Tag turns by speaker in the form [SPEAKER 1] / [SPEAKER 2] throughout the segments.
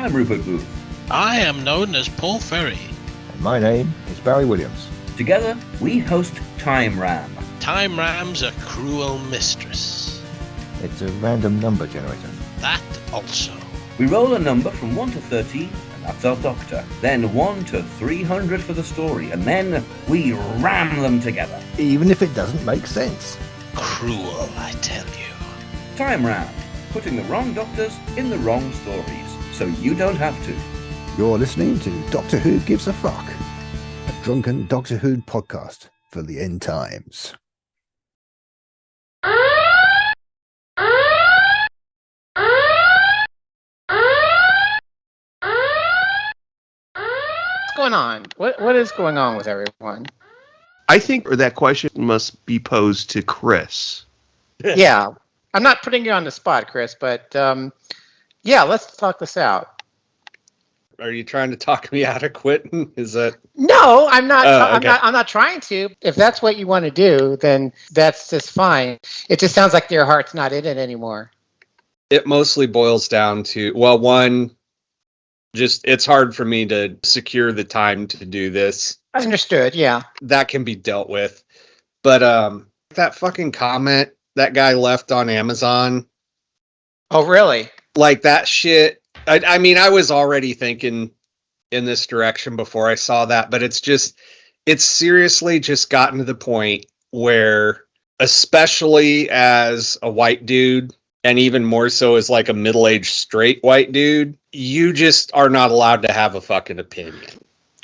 [SPEAKER 1] I'm Rupert Booth.
[SPEAKER 2] I am known as Paul Ferry.
[SPEAKER 3] And my name is Barry Williams.
[SPEAKER 1] Together, we host Time Ram.
[SPEAKER 2] Time Ram's a cruel mistress.
[SPEAKER 3] It's a random number generator.
[SPEAKER 2] That also.
[SPEAKER 1] We roll a number from 1 to 13, and that's our doctor. Then 1 to 300 for the story, and then we ram them together.
[SPEAKER 3] Even if it doesn't make sense.
[SPEAKER 2] Cruel, I tell you.
[SPEAKER 1] Time Ram, putting the wrong doctors in the wrong stories, so you don't have to.
[SPEAKER 3] You're listening to Doctor Who Gives a Fuck, a drunken Doctor Who podcast for the end times.
[SPEAKER 4] What's going on? What is going on with everyone?
[SPEAKER 5] I think that question must be posed to Chris.
[SPEAKER 4] Yeah. I'm not putting you on the spot, Chris, but yeah, let's talk this out.
[SPEAKER 6] Are you trying to talk me out of quitting? Is that?
[SPEAKER 4] No, I'm not.
[SPEAKER 6] Okay.
[SPEAKER 4] I'm not trying to. If that's what you want to do, then that's just fine. It just sounds like your heart's not in it anymore.
[SPEAKER 6] It mostly boils down to, well, one, just it's hard for me to secure the time to do this.
[SPEAKER 4] I understood, yeah.
[SPEAKER 6] That can be dealt with. But that fucking comment that guy left on Amazon.
[SPEAKER 4] Oh, really?
[SPEAKER 6] Like that shit. I mean, I was already thinking in this direction before I saw that, but it's seriously just gotten to the point where, especially as a white dude, and even more so as like a middle-aged straight white dude, you just are not allowed to have a fucking opinion.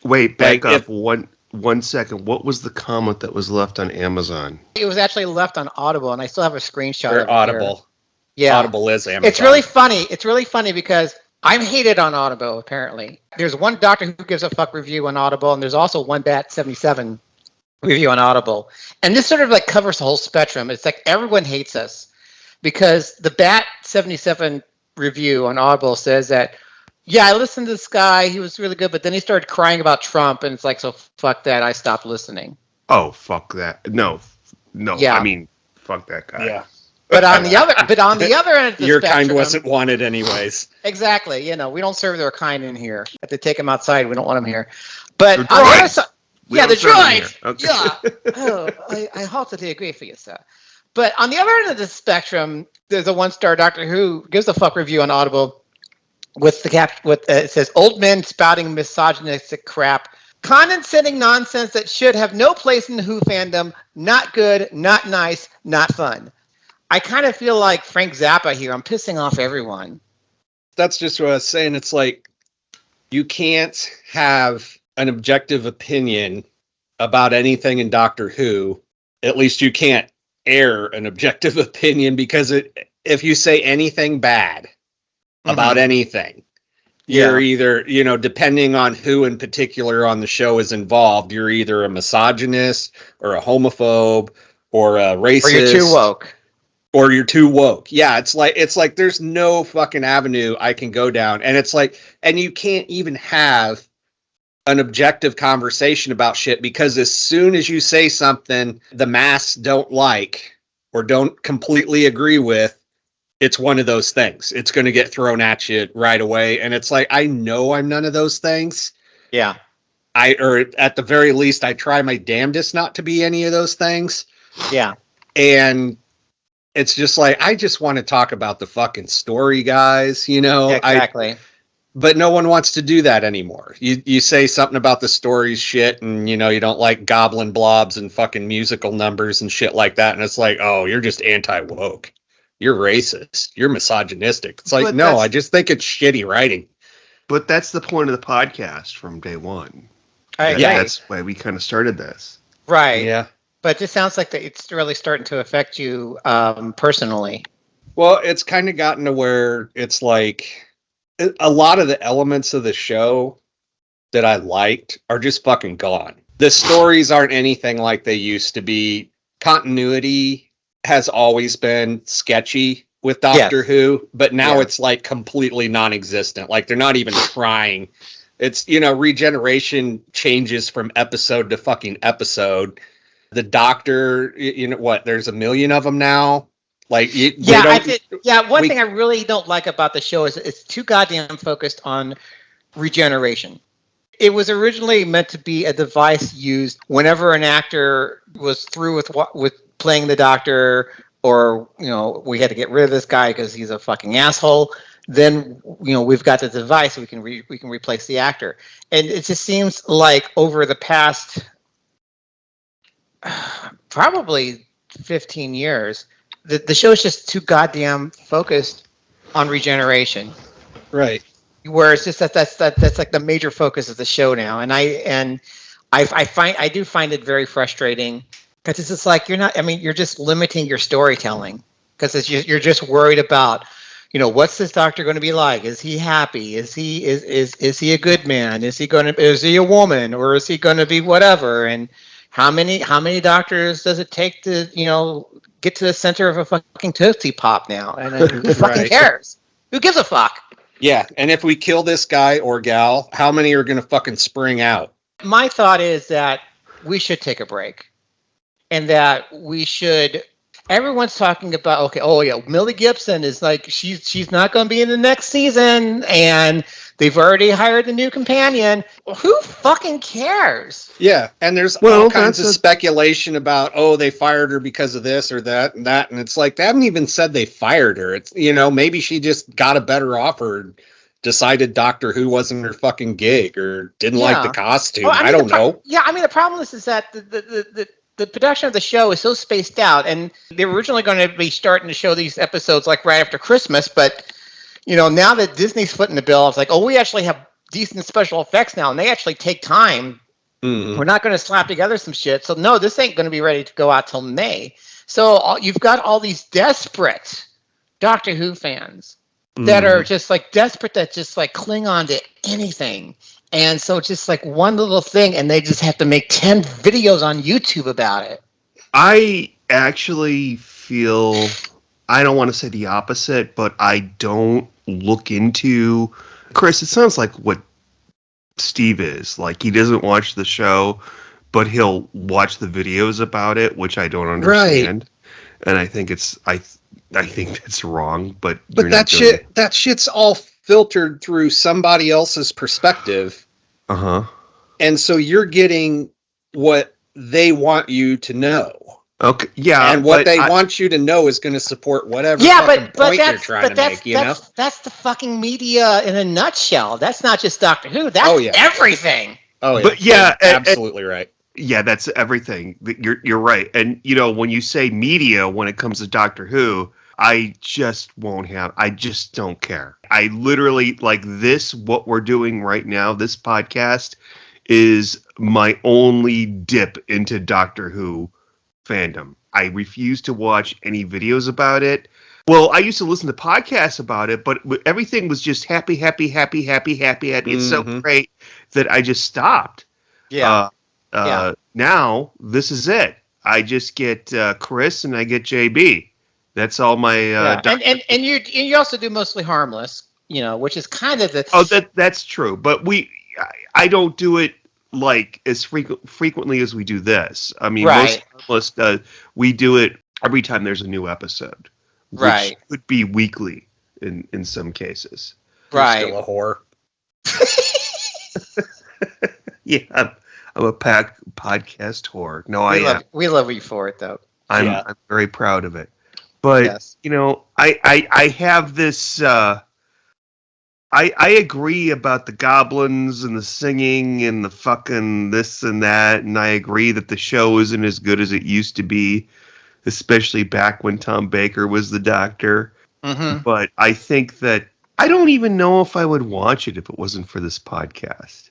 [SPEAKER 5] Wait, back up one second. What was the comment that was left on Amazon?
[SPEAKER 4] It was actually left on Audible, and I still have a screenshot of it
[SPEAKER 6] Audible.
[SPEAKER 4] Here. Yeah.
[SPEAKER 6] Audible is Amazon.
[SPEAKER 4] It's really funny. It's really funny because I'm hated on Audible, apparently. There's one Doctor Who Gives a Fuck review on Audible, and there's also one Bat 77 review on Audible. And this sort of like covers the whole spectrum. It's like everyone hates us because the Bat 77 review on Audible says that, yeah, I listened to this guy. He was really good, but then he started crying about Trump, and it's like, so fuck that. I stopped listening.
[SPEAKER 5] Oh, fuck that. No.
[SPEAKER 4] Yeah.
[SPEAKER 5] I mean, fuck that guy.
[SPEAKER 6] Yeah.
[SPEAKER 4] But on the other end of the
[SPEAKER 6] your
[SPEAKER 4] spectrum,
[SPEAKER 6] kind wasn't wanted anyways.
[SPEAKER 4] Exactly. You know, we don't serve their kind in here. Have to take them outside. We don't want them here. But
[SPEAKER 5] The
[SPEAKER 4] on the other
[SPEAKER 5] droids.
[SPEAKER 4] side,
[SPEAKER 5] We
[SPEAKER 4] yeah, the
[SPEAKER 5] don't serve them here.
[SPEAKER 4] droids.
[SPEAKER 5] Okay.
[SPEAKER 4] Yeah. Oh, I heartily agree for you, sir. But on the other end of the spectrum, there's a one-star Doctor Who Gives a Fuck review on Audible with it says old men spouting misogynistic crap, condescending nonsense that should have no place in the Who fandom. Not good, not nice, not fun. I kind of feel like Frank Zappa here. I'm pissing off everyone.
[SPEAKER 6] That's just what I was saying. It's like you can't have an objective opinion about anything in Doctor Who. At least you can't air an objective opinion because if you say anything bad about anything, you're either, depending on who in particular on the show is involved, you're either a misogynist or a homophobe or a racist.
[SPEAKER 4] Or you're too woke.
[SPEAKER 6] Or you're too woke. Yeah, it's like there's no fucking avenue I can go down. And it's like, and you can't even have an objective conversation about shit because as soon as you say something the mass don't like or don't completely agree with, it's one of those things. It's going to get thrown at you right away. And it's like, I know I'm none of those things.
[SPEAKER 4] Yeah.
[SPEAKER 6] Or at the very least, I try my damnedest not to be any of those things.
[SPEAKER 4] Yeah.
[SPEAKER 6] And it's just like, I just want to talk about the fucking story, guys,
[SPEAKER 4] Yeah, exactly.
[SPEAKER 6] But no one wants to do that anymore. You say something about the stories shit and, you don't like goblin blobs and fucking musical numbers and shit like that. And it's like, oh, you're just anti-woke. You're racist. You're misogynistic. It's like,
[SPEAKER 5] But
[SPEAKER 6] no, I just think it's shitty writing.
[SPEAKER 5] But that's the point of the podcast from day one.
[SPEAKER 4] Yeah.
[SPEAKER 5] That's why we kind of started this.
[SPEAKER 4] Right.
[SPEAKER 6] Yeah.
[SPEAKER 4] But it just sounds like that it's really starting to affect you personally.
[SPEAKER 6] Well, it's kind of gotten to where it's like a lot of the elements of the show that I liked are just fucking gone. The stories aren't anything like they used to be. Continuity has always been sketchy with Doctor Who, but now it's like completely non-existent. Like they're not even trying. It's, regeneration changes from episode to fucking episode. The Doctor, there's a million of them now. Like,
[SPEAKER 4] one thing I really don't like about the show is it's too goddamn focused on regeneration. It was originally meant to be a device used whenever an actor was through with playing the Doctor, or we had to get rid of this guy because he's a fucking asshole. Then we've got the device, we can replace the actor, and it just seems like over the past probably 15 years, the show is just too goddamn focused on regeneration.
[SPEAKER 6] Right.
[SPEAKER 4] Where it's just that's like the major focus of the show now, and I do find it very frustrating because it's just like you're just limiting your storytelling because you're just worried about what's this Doctor going to be like? Is he happy? Is he a good man? Is he a woman, or is he going to be whatever? And how many doctors does it take to get to the center of a fucking Tootsie Pop now? And who fucking cares? Who gives a fuck?
[SPEAKER 6] Yeah, and if we kill this guy or gal, how many are going to fucking spring out?
[SPEAKER 4] My thought is that we should take a break, and that we should. Everyone's talking about Millie Gibson is like she's not going to be in the next season, and they've already hired a new companion. Well, who fucking cares?
[SPEAKER 6] Yeah, and there's all kinds of speculation about they fired her because of this or that, and it's like they haven't even said they fired her. It's maybe she just got a better offer, decided Doctor Who wasn't her fucking gig, or didn't like the costume. Well, I don't know.
[SPEAKER 4] The problem is that the production of the show is so spaced out, and they were originally going to be starting to show these episodes like right after Christmas, but now that Disney's footing the bill, it's like, we actually have decent special effects now, and they actually take time. Mm-hmm. We're not going to slap together some shit. So no, this ain't going to be ready to go out till May. So you've got all these desperate Doctor Who fans that are just like desperate, that just like cling on to anything. And so just like one little thing, and they just have to make 10 videos on YouTube about it.
[SPEAKER 5] I actually feel, I don't want to say the opposite, but I don't look into, Chris, it sounds like what Steve is. Like, he doesn't watch the show, but he'll watch the videos about it, which I don't understand. Right. And I think I think that's wrong, but
[SPEAKER 6] that shit's all filtered through somebody else's perspective.
[SPEAKER 5] Uh-huh.
[SPEAKER 6] And so you're getting what they want you to know.
[SPEAKER 5] Okay. Yeah.
[SPEAKER 6] And what they want you to know is going to support whatever point you're trying to make,
[SPEAKER 4] That's the fucking media in a nutshell. That's not just Doctor Who. That's everything.
[SPEAKER 6] Oh, yeah.
[SPEAKER 5] But yeah,
[SPEAKER 6] absolutely right.
[SPEAKER 5] Yeah, that's everything. You're right. And, when you say media, when it comes to Doctor Who, I just don't care. I literally, like this, what we're doing right now, this podcast, is my only dip into Doctor Who fandom. I refuse to watch any videos about it. Well, I used to listen to podcasts about it, but everything was just happy. It's so great that I just stopped.
[SPEAKER 4] Yeah.
[SPEAKER 5] Now, this is it. I just get Chris and I get JB. That's all my.
[SPEAKER 4] And you also do mostly harmless, which is kind of the.
[SPEAKER 5] Oh, that's true, but I don't do it like as frequently as we do this. I mean, most harmless we do it every time there's a new episode, which could be weekly in some cases.
[SPEAKER 6] Right, you're still a
[SPEAKER 5] whore. Yeah, I'm a podcast whore. No,
[SPEAKER 4] we love you for it, though.
[SPEAKER 5] I'm very proud of it. But, I have this, I agree about the goblins and the singing and the fucking this and that, and I agree that the show isn't as good as it used to be, especially back when Tom Baker was the Doctor. Mm-hmm. But I think that, I don't even know if I would watch it if it wasn't for this podcast.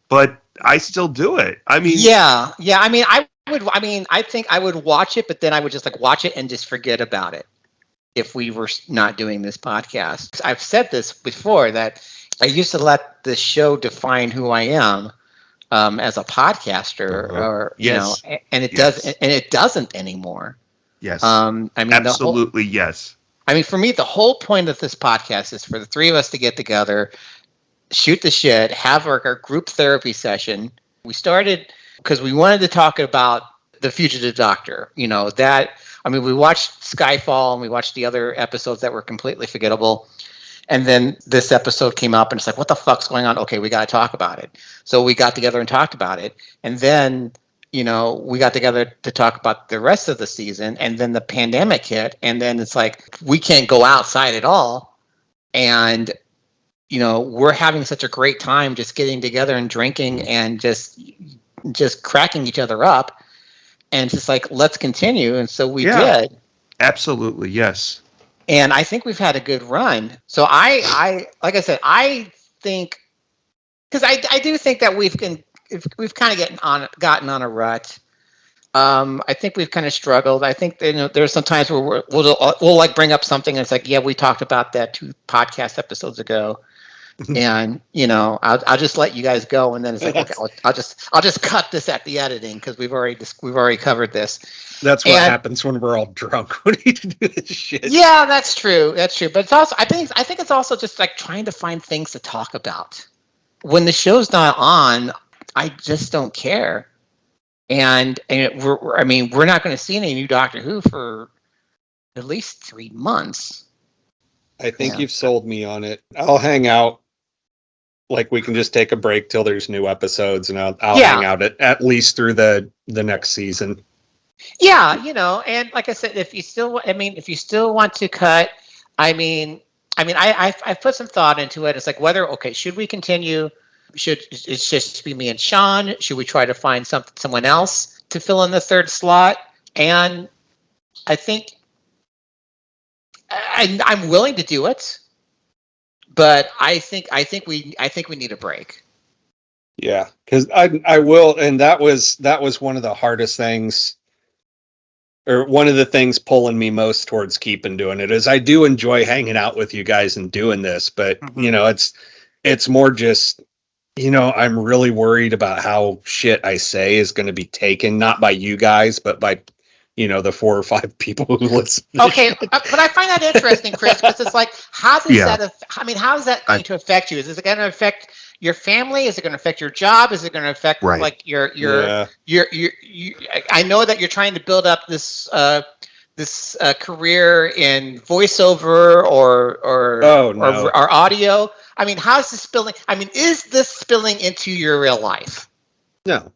[SPEAKER 5] But I still do it. I mean...
[SPEAKER 4] Yeah, I think I would watch it, but then I would just like watch it and just forget about it if we were not doing this podcast. I've said this before that I used to let the show define who I am as a podcaster, or and it doesn't anymore.
[SPEAKER 5] Yes.
[SPEAKER 4] Absolutely,
[SPEAKER 5] yes.
[SPEAKER 4] I mean, for me, the whole point of this podcast is for the three of us to get together, shoot the shit, have our group therapy session. We started because we wanted to talk about the Fugitive Doctor. That I mean, we watched Skyfall and we watched the other episodes that were completely forgettable. And then this episode came up and it's like, what the fuck's going on? Okay, we got to talk about it. So we got together and talked about it. And then, we got together to talk about the rest of the season. And then the pandemic hit. And then it's like, we can't go outside at all. And, we're having such a great time just getting together and drinking and just cracking each other up. And it's just like, let's continue. And so we did.
[SPEAKER 5] Absolutely, yes.
[SPEAKER 4] And I think we've had a good run. So I like I said, I think, because I do think that we've kind of gotten on a rut. I think we've kind of struggled. I think there's some times where we'll like bring up something and it's like, yeah, we talked about that 2 podcast episodes ago, and I'll just let you guys go, and then it's like, okay, I'll just cut this at the editing because we've already covered this.
[SPEAKER 6] That's what happens when we're all drunk. We need to do this shit.
[SPEAKER 4] Yeah, that's true. That's true. But it's also, I think it's also just like trying to find things to talk about. When the show's not on, I just don't care. And we're not going to see any new Doctor Who for at least 3 months.
[SPEAKER 6] I think you've sold me on it. I'll hang out. Like, we can just take a break till there's new episodes, and I'll hang out at least through the next season.
[SPEAKER 4] Yeah, and like I said, if you still want to cut, I've put some thought into it. It's like should we continue? Should it's just be me and Sean? Should we try to find someone else to fill in the third slot? And I think I'm willing to do it, but I think we need a break.
[SPEAKER 6] Yeah, because I will, and that was one of the hardest things. Or one of the things pulling me most towards keeping doing it is I do enjoy hanging out with you guys and doing this, but it's more just, I'm really worried about how shit I say is going to be taken, not by you guys, but by, the 4 or 5 people who listen.
[SPEAKER 4] Okay. But I find that interesting, Chris, because it's like, how is that going to affect you? Is it going to affect your family? Is it going to affect your job? Is it going to affect like your I know that you're trying to build up this career in voiceover or audio. I mean, how's this spilling? I mean, is this spilling into your real life?
[SPEAKER 6] No.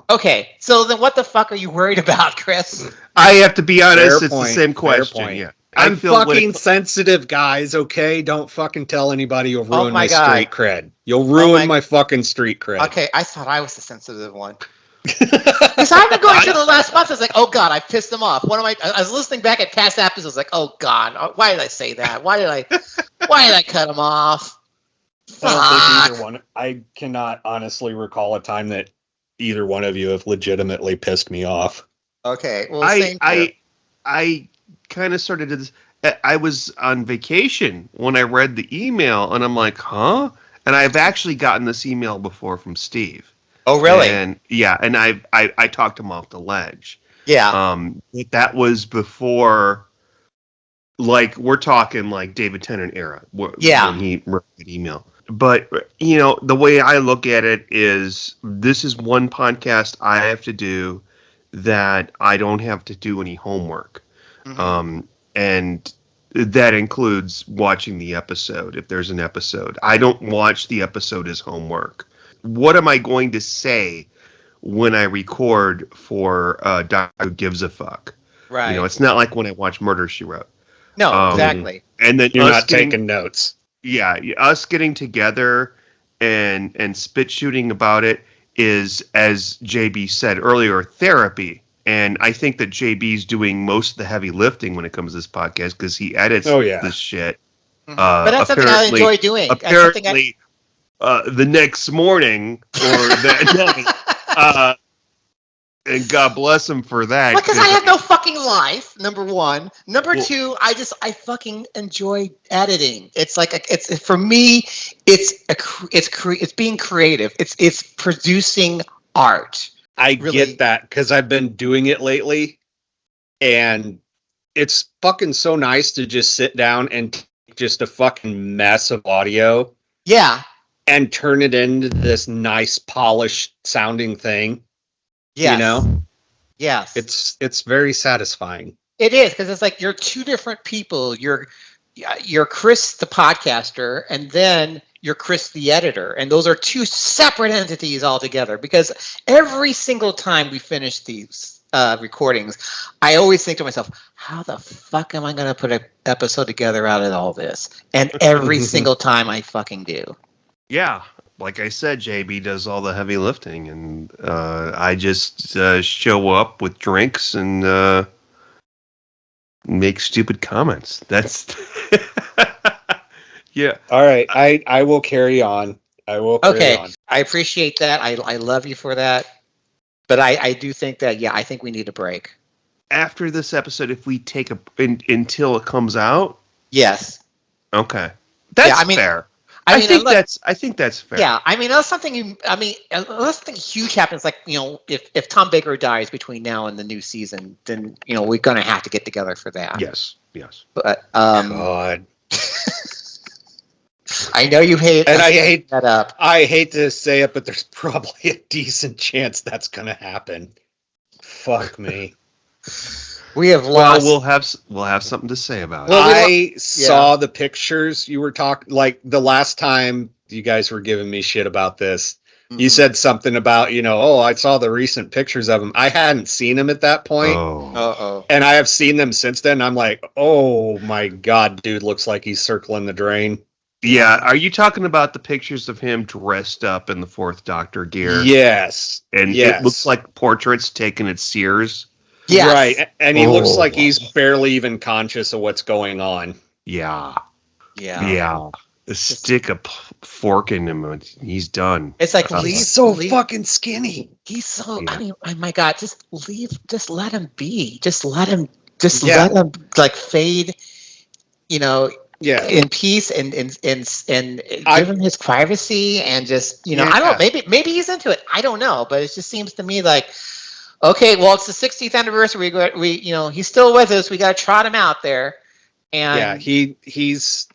[SPEAKER 4] Okay, so then what the fuck are you worried about, Chris?
[SPEAKER 5] I have to be honest, it's the same question. Yeah.
[SPEAKER 6] I'm fucking sensitive, guys, okay? Don't fucking tell anybody you'll ruin my street cred. You'll ruin my fucking street cred.
[SPEAKER 4] Okay, I thought I was the sensitive one. Because I've been going through the last month, I was like, oh God, I pissed them off. I was listening back at past episodes, I was like, oh God, why did I say that? Why did I cut them off?
[SPEAKER 6] I don't think either one. I cannot honestly recall a time that either one of you have legitimately pissed me off.
[SPEAKER 4] Okay, well,
[SPEAKER 5] I kind of started to this. I was on vacation when I read the email, and I'm like, huh? And I've actually gotten this email before from Steve.
[SPEAKER 4] Oh, really?
[SPEAKER 5] And yeah, and I talked him off the ledge.
[SPEAKER 4] Yeah.
[SPEAKER 5] That was before, like, we're talking like David Tennant era. When he wrote that email. But, the way I look at it is this is one podcast I have to do that I don't have to do any homework. Mm-hmm. And that includes watching the episode, if there's an episode. I don't watch the episode as homework. What am I going to say when I record for Doctor Who Gives a Fuck?
[SPEAKER 4] Right.
[SPEAKER 5] It's not like when I watch Murder, She Wrote.
[SPEAKER 4] No, exactly.
[SPEAKER 5] And then
[SPEAKER 6] you're not taking notes.
[SPEAKER 5] Yeah, us getting together and spit shooting about it is, as JB said earlier, therapy. And I think that JB's doing most of the heavy lifting when it comes to this podcast because he edits this shit.
[SPEAKER 4] Mm-hmm. But that's something I enjoy doing.
[SPEAKER 5] Apparently, the next morning or that night, and God bless him for that.
[SPEAKER 4] Because I have no fucking life. Number one. Number two, I fucking enjoy editing. It's like it's for me. It's being creative. It's producing art.
[SPEAKER 6] I get that because I've been doing it lately, and it's fucking so nice to just sit down and take just a fucking mess of audio.
[SPEAKER 4] Yeah.
[SPEAKER 6] And turn it into this nice, polished sounding thing.
[SPEAKER 4] Yes.
[SPEAKER 6] Yes.
[SPEAKER 4] It's
[SPEAKER 6] very satisfying.
[SPEAKER 4] It is, because it's like you're two different people. You're Chris the podcaster, and then you're Chris the editor, and those are two separate entities altogether. Because every single time we finish these recordings, I always think to myself, how the fuck am I going to put an episode together out of all this? And every single time I fucking do.
[SPEAKER 5] Yeah. Like I said, JB does all the heavy lifting, and I just show up with drinks and make stupid comments. That's yeah.
[SPEAKER 6] All right, I will carry on. I will carry on.
[SPEAKER 4] I appreciate that. I love you for that. But I do think that, I think we need a break.
[SPEAKER 5] After this episode, if we take until it comes out?
[SPEAKER 4] Yes.
[SPEAKER 5] Okay. That's fair. I think that's fair.
[SPEAKER 4] Yeah, I mean, unless something huge happens, like, if Tom Baker dies between now and the new season, then we're gonna have to get together for that.
[SPEAKER 5] Yes.
[SPEAKER 4] But
[SPEAKER 6] God,
[SPEAKER 4] I know you hate,
[SPEAKER 6] and I hate
[SPEAKER 4] that up.
[SPEAKER 6] I hate to say it, but there's probably a decent chance that's gonna happen. Fuck me.
[SPEAKER 4] We have lost.
[SPEAKER 5] Well, we'll have something to say about it.
[SPEAKER 6] I saw the pictures you were talking, like the last time you guys were giving me shit about this. Mm-hmm. You said something about, I saw the recent pictures of him. I hadn't seen him at that point.
[SPEAKER 5] Oh.
[SPEAKER 6] And I have seen them since then. I'm like, oh my God, dude looks like he's circling the drain.
[SPEAKER 5] Yeah. Are you talking about the pictures of him dressed up in the Fourth Doctor gear?
[SPEAKER 6] Yes.
[SPEAKER 5] And it looks like portraits taken at Sears.
[SPEAKER 4] Yes.
[SPEAKER 6] Right. And he looks like he's barely even conscious of what's going on.
[SPEAKER 5] Yeah. Stick a fork in him and he's done.
[SPEAKER 4] It's like,
[SPEAKER 6] he's so fucking skinny.
[SPEAKER 4] He's so, I mean, oh my God, just let him be. Just let him like fade, in peace and give him his privacy and just, I don't know, maybe he's into it. I don't know, but it just seems to me like, okay, well, it's the 60th anniversary. He's still with us. We got to trot him out there. And
[SPEAKER 6] he's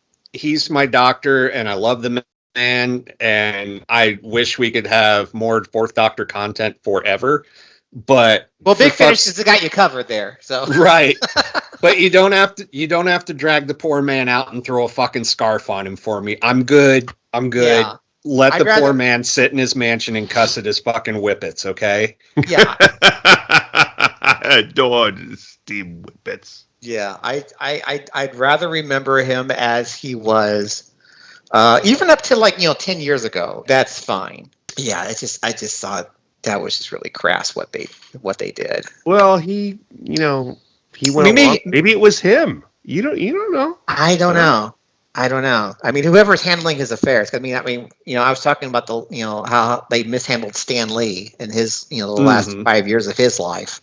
[SPEAKER 6] my doctor, and I love the man, and I wish we could have more Fourth Doctor content forever. But
[SPEAKER 4] Big Finish has got you covered there. So
[SPEAKER 6] right, but you don't have to drag the poor man out and throw a fucking scarf on him for me. I'm good. Yeah. Let the poor man sit in his mansion and cuss at his fucking whippets, okay?
[SPEAKER 4] Yeah.
[SPEAKER 5] I adore steam whippets.
[SPEAKER 4] Yeah, I'd rather remember him as he was, even up to 10 years ago. That's fine. Yeah, I just thought that was just really crass what they did.
[SPEAKER 5] Well, he went along. Maybe it was him. You don't know.
[SPEAKER 4] I don't know. I mean, whoever's handling his affairs. I was talking about how they mishandled Stan Lee in his, the last 5 years of his life.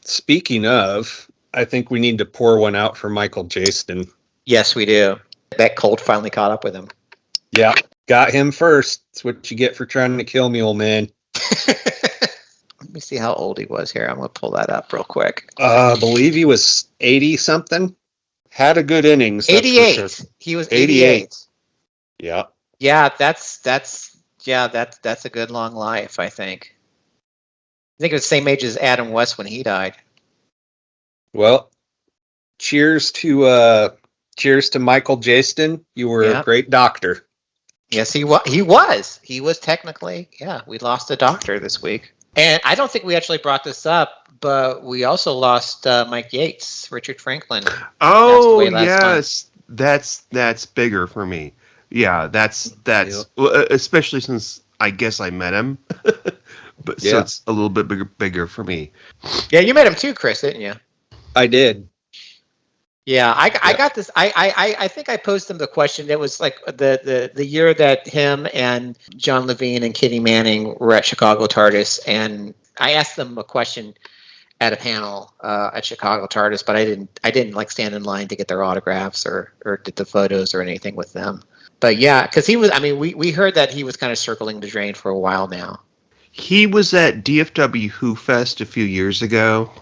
[SPEAKER 6] Speaking of, I think we need to pour one out for Michael Jaston.
[SPEAKER 4] Yes, we do. That cold finally caught up with him.
[SPEAKER 6] Yeah, got him first. That's what you get for trying to kill me, old man.
[SPEAKER 4] Let me see how old he was here. I'm going to pull that up real quick.
[SPEAKER 6] I believe he was 80 something. Had a good innings.
[SPEAKER 4] 88.
[SPEAKER 6] Sure.
[SPEAKER 4] He was 88.
[SPEAKER 6] Yeah.
[SPEAKER 4] Yeah, that's a good long life, I think. I think it was the same age as Adam West when he died.
[SPEAKER 6] Well, cheers to Michael Jaston. You were a great doctor.
[SPEAKER 4] Yes, he was. He was technically. Yeah, we lost a doctor this week. And I don't think we actually brought this up, but we also lost Mike Yates, Richard Franklin.
[SPEAKER 5] Oh, yes. That's bigger for me. Yeah, that's especially since I guess I met him. But so it's a little bit bigger for me.
[SPEAKER 4] Yeah, you met him too, Chris, didn't you?
[SPEAKER 6] I did.
[SPEAKER 4] Yeah, I got this. I think I posed him the question. It was like the year that him and John Levine and Kitty Manning were at Chicago TARDIS, and I asked them a question at a panel at Chicago TARDIS, but I didn't stand in line to get their autographs or did the photos or anything with them. But yeah, because he was. I mean, we heard that he was kind of circling the drain for a while now.
[SPEAKER 5] He was at DFW Who Fest a few years ago.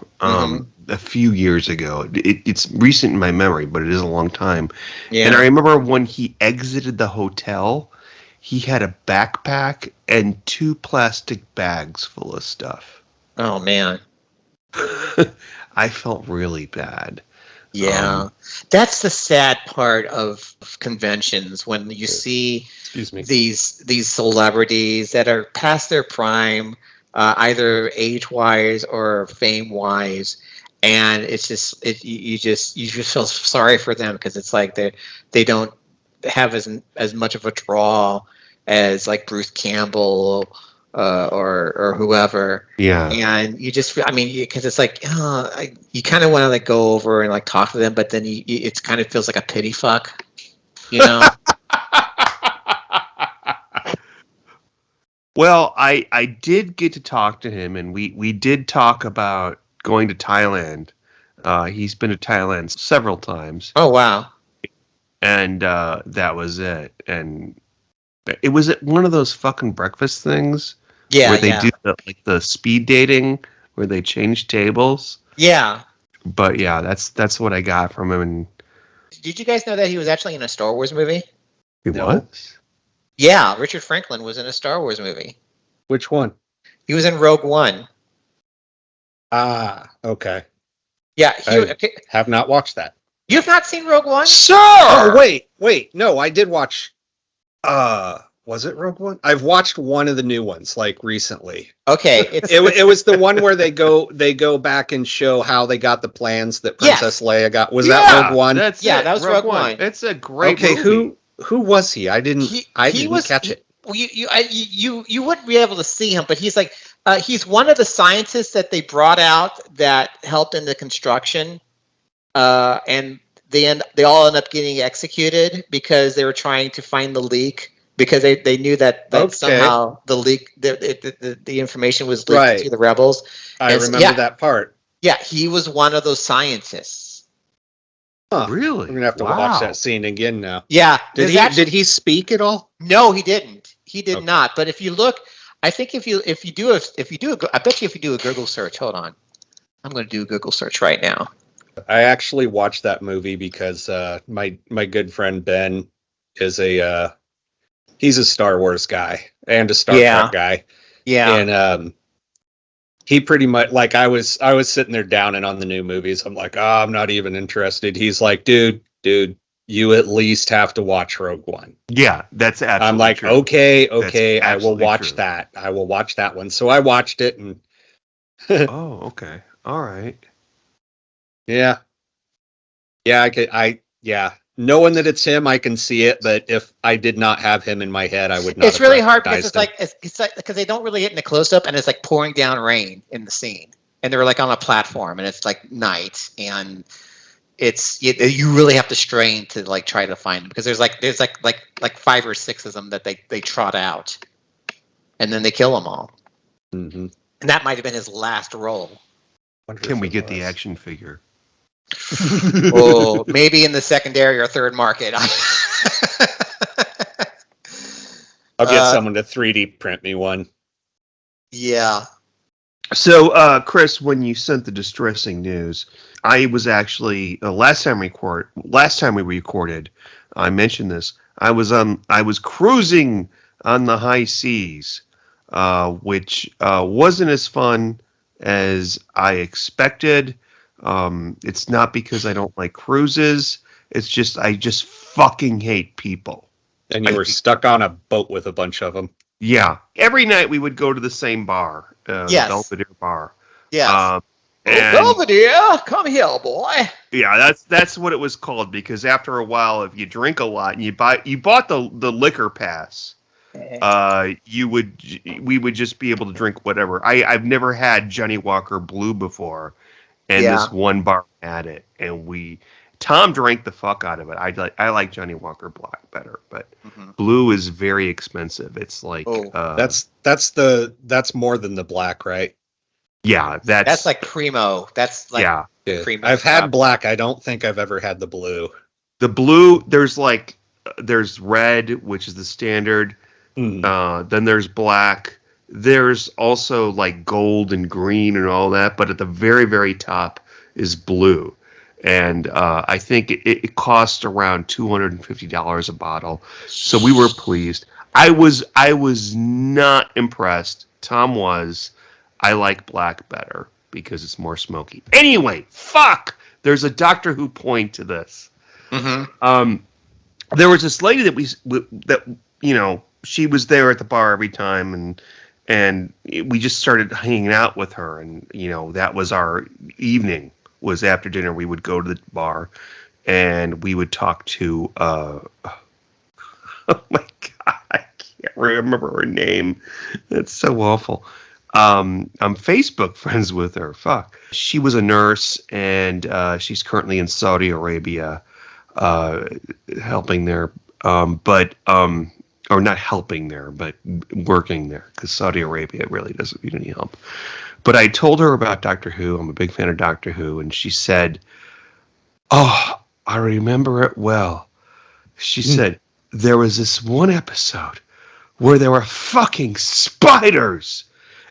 [SPEAKER 5] It's recent in my memory, but it is a long time. Yeah. And I remember when he exited the hotel, he had a backpack and 2 plastic bags full of stuff.
[SPEAKER 4] Oh, man.
[SPEAKER 5] I felt really bad.
[SPEAKER 4] Yeah, that's the sad part of conventions when you see
[SPEAKER 6] Excuse me.
[SPEAKER 4] these celebrities that are past their prime, either age wise or fame wise, and it's just you just feel sorry for them because it's like they don't have as much of a draw as like Bruce Campbell or whoever.
[SPEAKER 5] Yeah.
[SPEAKER 4] And you just, I mean, because it's like, you kind of want to like go over and like talk to them, but then it kind of feels like a pity fuck, you know?
[SPEAKER 5] Well, I did get to talk to him, and we did talk about going to Thailand. He's been to Thailand several times.
[SPEAKER 4] Oh, wow.
[SPEAKER 5] And that was it. And it was at one of those fucking breakfast things.
[SPEAKER 4] Yeah,
[SPEAKER 5] where they do the speed dating, where they change tables.
[SPEAKER 4] Yeah.
[SPEAKER 5] But yeah, that's what I got from him. And
[SPEAKER 4] did you guys know that he was actually in a Star Wars movie?
[SPEAKER 5] he was?
[SPEAKER 4] Yeah, Richard Franklin was in a Star Wars movie.
[SPEAKER 6] Which one?
[SPEAKER 4] He was in Rogue One.
[SPEAKER 6] Ah, okay.
[SPEAKER 4] Yeah,
[SPEAKER 6] Have not watched that.
[SPEAKER 4] You have not seen Rogue One?
[SPEAKER 5] Sure.
[SPEAKER 6] Oh, wait. No, I did watch. Was it Rogue One? I've watched one of the new ones like recently.
[SPEAKER 4] Okay,
[SPEAKER 6] It was the one where they go back and show how they got the plans that Princess Leia got. Was that Rogue One?
[SPEAKER 5] That was
[SPEAKER 4] Rogue One.
[SPEAKER 5] It's a great
[SPEAKER 6] Okay,
[SPEAKER 5] movie.
[SPEAKER 6] who was he? I didn't catch it.
[SPEAKER 4] You wouldn't be able to see him, but he's like he's one of the scientists that they brought out that helped in the construction, and they all end up getting executed because they were trying to find the leak because they knew that somehow the leak the information was leaked to the rebels.
[SPEAKER 6] I remember that part.
[SPEAKER 4] Yeah, he was one of those scientists.
[SPEAKER 6] Huh.
[SPEAKER 5] Really?
[SPEAKER 6] I'm gonna have to watch that scene again now.
[SPEAKER 4] Yeah.
[SPEAKER 6] Did he speak at all?
[SPEAKER 4] No, he didn't. He did not. But if you look, I think I bet you if you do a Google search, hold on, I'm going to do a Google search right now.
[SPEAKER 6] I actually watched that movie because my good friend Ben is he's a Star Wars guy and a Star Trek guy. Yeah. And he pretty much, like, I was sitting there downing on the new movies. I'm like, I'm not even interested. He's like, dude, you at least have to watch Rogue One.
[SPEAKER 5] Yeah, that's absolutely
[SPEAKER 6] I'm like,
[SPEAKER 5] true.
[SPEAKER 6] okay, I will watch that. I will watch that one. So I watched it, and
[SPEAKER 5] oh, okay, all right.
[SPEAKER 6] Yeah, knowing that it's him, I can see it. But if I did not have him in my head, I would not.
[SPEAKER 4] It's really hard because it's like because they don't really get in a close up, and it's like pouring down rain in the scene, and they're like on a platform, and it's like night, and you really have to strain to like try to find them because there's like 5 or 6 of them that they trot out, and then they kill them all.
[SPEAKER 6] Mm-hmm.
[SPEAKER 4] And that might have been his last role.
[SPEAKER 5] Can we get the action figure?
[SPEAKER 4] Oh, maybe in the secondary or third market.
[SPEAKER 6] I'll get someone to 3D print me one.
[SPEAKER 4] Yeah.
[SPEAKER 5] So, Chris, when you sent the distressing news, I was actually last time we recorded, I mentioned this. I was cruising on the high seas, which wasn't as fun as I expected. It's not because I don't like cruises. It's just I just fucking hate people.
[SPEAKER 6] And you were stuck on a boat with a bunch of them.
[SPEAKER 5] Yeah. Every night we would go to the same bar, the Belvedere bar.
[SPEAKER 4] Yeah. Belvedere, come here, boy.
[SPEAKER 5] Yeah, that's what it was called because after a while, if you drink a lot and you bought the liquor pass, we would just be able to drink whatever. I've never had Johnny Walker Blue before, and this one bar had it, and Tom drank the fuck out of it. I like Johnny Walker Black better, but Blue is very expensive. It's like
[SPEAKER 6] that's more than the black, right?
[SPEAKER 5] Yeah,
[SPEAKER 4] that's like primo. That's like primo.
[SPEAKER 6] I've had black. I don't think I've ever had the blue.
[SPEAKER 5] The blue, there's red, which is the standard. Then there's black. There's also like gold and green and all that, but at the very, very top is blue. And I think it cost around $250 a bottle. So we were pleased. I was not impressed. Tom was. I like black better because it's more smoky. Anyway, fuck! There's a Doctor Who point to this.
[SPEAKER 4] Mm-hmm.
[SPEAKER 5] There was this lady that she was there at the bar every time, and we just started hanging out with her, and that was our evening. Was after dinner we would go to the bar, and we would talk to. Oh my god, I can't remember her name. That's so awful. I'm Facebook friends with her. Fuck. She was a nurse, and she's currently in Saudi Arabia, helping there. Or not helping there, but working there, because Saudi Arabia really doesn't need any help. But I told her about Doctor Who. I'm a big fan of Doctor Who, and she said, "Oh, I remember it well." She said, there was this one episode where there were fucking spiders,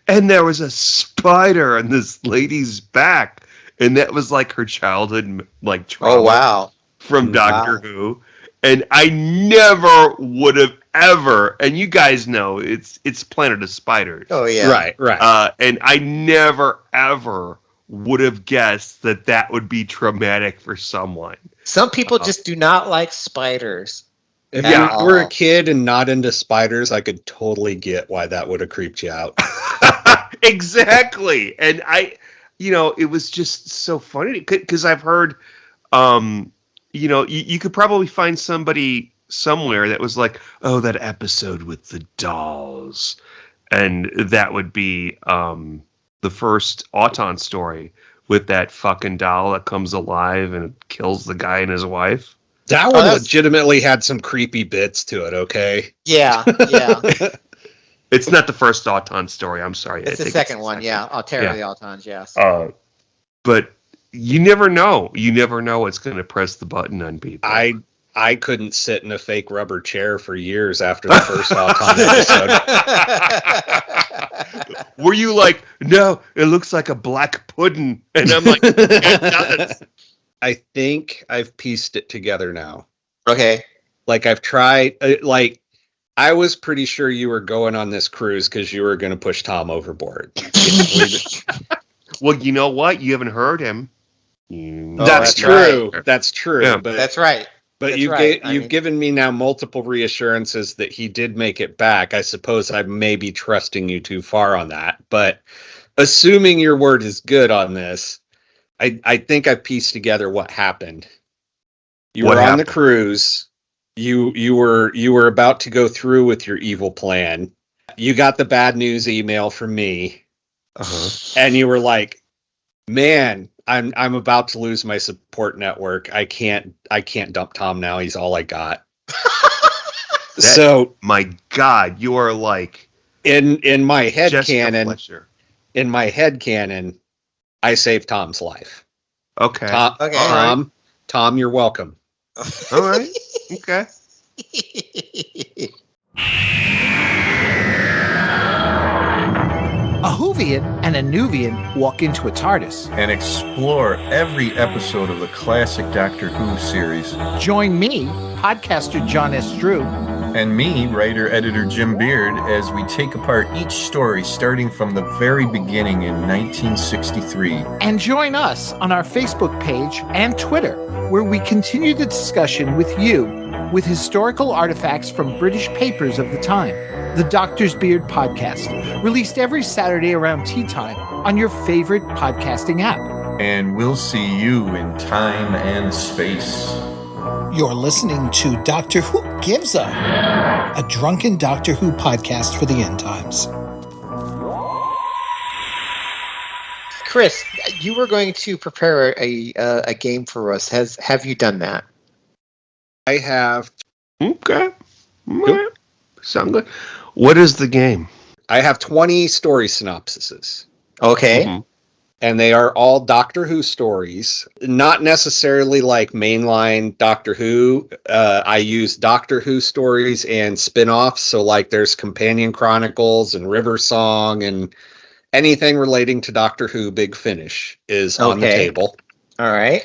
[SPEAKER 5] and there was a spider on this lady's back, and that was like her childhood trauma.
[SPEAKER 4] Oh, wow.
[SPEAKER 5] From Doctor Who. And I never would have ever, and you guys know it's Planet of Spiders.
[SPEAKER 4] Oh, yeah.
[SPEAKER 6] Right.
[SPEAKER 5] And I never ever would have guessed that would be traumatic for someone.
[SPEAKER 4] Some people just do not like spiders.
[SPEAKER 6] If you were a kid and not into spiders, I could totally get why that would have creeped you out.
[SPEAKER 5] Exactly. And it was just so funny because I've heard, you could probably find somebody somewhere that was like, oh, that episode with the dolls. And that would be the first Auton story with that fucking doll that comes alive and kills the guy and his wife.
[SPEAKER 6] That one legitimately had some creepy bits to it, okay?
[SPEAKER 4] Yeah.
[SPEAKER 5] It's not the first Auton story, I'm sorry.
[SPEAKER 4] It's the second one, yeah. Terror of the Autons, yes.
[SPEAKER 5] But you never know. You never know what's going to press the button on people.
[SPEAKER 6] I couldn't sit in a fake rubber chair for years after the first Auton episode.
[SPEAKER 5] Were you like, no, it looks like a black pudding? And I'm like, it does.
[SPEAKER 6] I think I've pieced it together now.
[SPEAKER 4] Okay.
[SPEAKER 6] I've tried, I was pretty sure you were going on this cruise because you were going to push Tom overboard.
[SPEAKER 5] Well, you know what? You haven't heard him.
[SPEAKER 6] That's true. Right. That's true.
[SPEAKER 5] Yeah.
[SPEAKER 6] But
[SPEAKER 4] that's right.
[SPEAKER 6] But you've given me now multiple reassurances that he did make it back. I suppose I may be trusting you too far on that. But assuming your word is good on this, I think I've pieced together what happened. You were on the cruise. You were about to go through with your evil plan. You got the bad news email from me. And you were like, man, I'm about to lose my support network. I can't dump Tom now. He's all I got. So
[SPEAKER 5] my God, you are like
[SPEAKER 6] in my head canon. In my head canon, I saved Tom's life.
[SPEAKER 5] Okay.
[SPEAKER 6] Tom, you're welcome.
[SPEAKER 5] All right. Okay.
[SPEAKER 7] A Whovian and a Nuvian walk into a TARDIS
[SPEAKER 8] and explore every episode of the classic Doctor Who series.
[SPEAKER 7] Join me, podcaster John S. Drew,
[SPEAKER 8] and me, writer-editor Jim Beard, as we take apart each story starting from the very beginning in 1963.
[SPEAKER 7] And join us on our Facebook page and Twitter, where we continue the discussion with you with historical artifacts from British papers of the time. The Doctor's Beard podcast, released every Saturday around tea time on your favorite podcasting app.
[SPEAKER 8] And we'll see you in time and space.
[SPEAKER 7] You're listening to Doctor Who Gives a drunken Doctor Who podcast for the end times.
[SPEAKER 4] Chris, you were going to prepare a game for us. Have you done that?
[SPEAKER 6] I have.
[SPEAKER 5] Okay. Sound good. What is the game?
[SPEAKER 6] I have 20 story synopsises.
[SPEAKER 4] Okay.
[SPEAKER 6] Mm-hmm. And they are all Doctor Who stories, not necessarily like mainline Doctor Who. I use Doctor Who stories and spin-offs. So like there's Companion Chronicles and River Song and anything relating to Doctor Who Big Finish is on the table.
[SPEAKER 4] All right.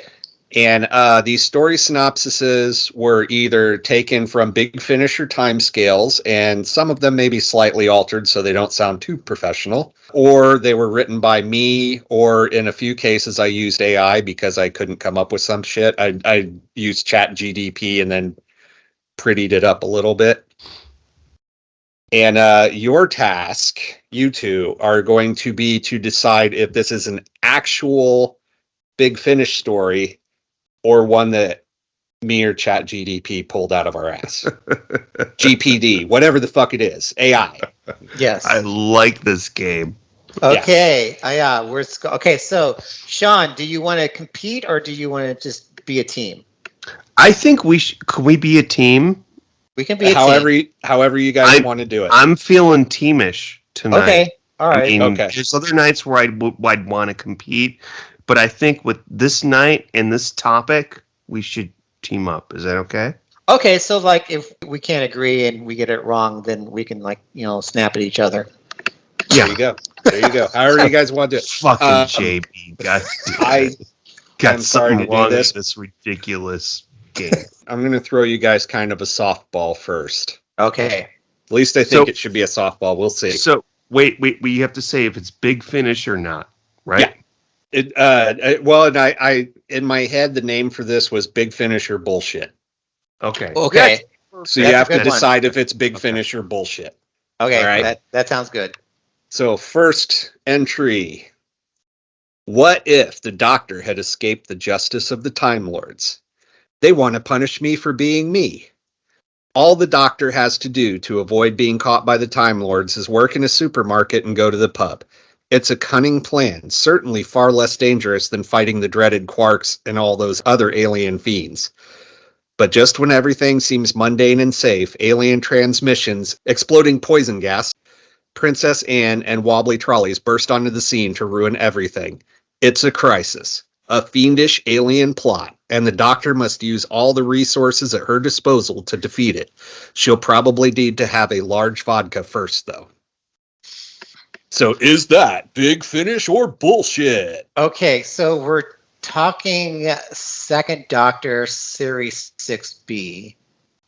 [SPEAKER 6] And these story synopsises were either taken from Big Finish or timescales, and some of them may be slightly altered so they don't sound too professional, or they were written by me, or in a few cases I used AI because I couldn't come up with some shit. I used ChatGDP and then prettied it up a little bit. And your task, you two, are going to be to decide if this is an actual Big Finish story or one that me or ChatGDP pulled out of our ass. GPD, whatever the fuck it is. AI.
[SPEAKER 4] Yes.
[SPEAKER 5] I like this game.
[SPEAKER 4] Okay. Okay. So, Sean, do you want to compete or do you want to just be a team?
[SPEAKER 5] I think can we be a team?
[SPEAKER 4] We can be a team.
[SPEAKER 6] However you guys want to do it.
[SPEAKER 5] I'm feeling teamish tonight.
[SPEAKER 4] Okay. All right.
[SPEAKER 5] I mean,
[SPEAKER 6] Okay.
[SPEAKER 5] there's other nights where I'd want to compete, but I think with this night and this topic, we should team up. Is that okay?
[SPEAKER 4] Okay. So, like, if we can't agree and we get it wrong, then we can, like, snap at each other.
[SPEAKER 6] Yeah. There you go. However you guys want to do it.
[SPEAKER 5] Fucking JB. Got
[SPEAKER 6] I'm sorry
[SPEAKER 5] something
[SPEAKER 6] to do
[SPEAKER 5] wrong
[SPEAKER 6] this.
[SPEAKER 5] with this ridiculous game.
[SPEAKER 6] I'm going to throw you guys kind of a softball first.
[SPEAKER 4] Okay.
[SPEAKER 6] At least I think it should be a softball. We'll see.
[SPEAKER 5] So, wait, you have to say if it's Big Finish or not, right?
[SPEAKER 6] Yeah. Well, and I in my head, the name for this was Big Finish or Bullshit.
[SPEAKER 5] Okay.
[SPEAKER 4] Okay.
[SPEAKER 6] So you have to decide if it's Big Finish or Bullshit.
[SPEAKER 4] Okay.
[SPEAKER 6] All right.
[SPEAKER 4] That sounds good.
[SPEAKER 6] So first entry. What if the Doctor had escaped the justice of the Time Lords? They want to punish me for being me. All the Doctor has to do to avoid being caught by the Time Lords is work in a supermarket and go to the pub. It's a cunning plan, certainly far less dangerous than fighting the dreaded Quarks and all those other alien fiends. But just when everything seems mundane and safe, alien transmissions, exploding poison gas, Princess Anne and wobbly trolleys burst onto the scene to ruin everything. It's a crisis, a fiendish alien plot, and the Doctor must use all the resources at her disposal to defeat it. She'll probably need to have a large vodka first, though. So is that Big Finish or Bullshit?
[SPEAKER 4] Okay, so we're talking Second Doctor Series 6B.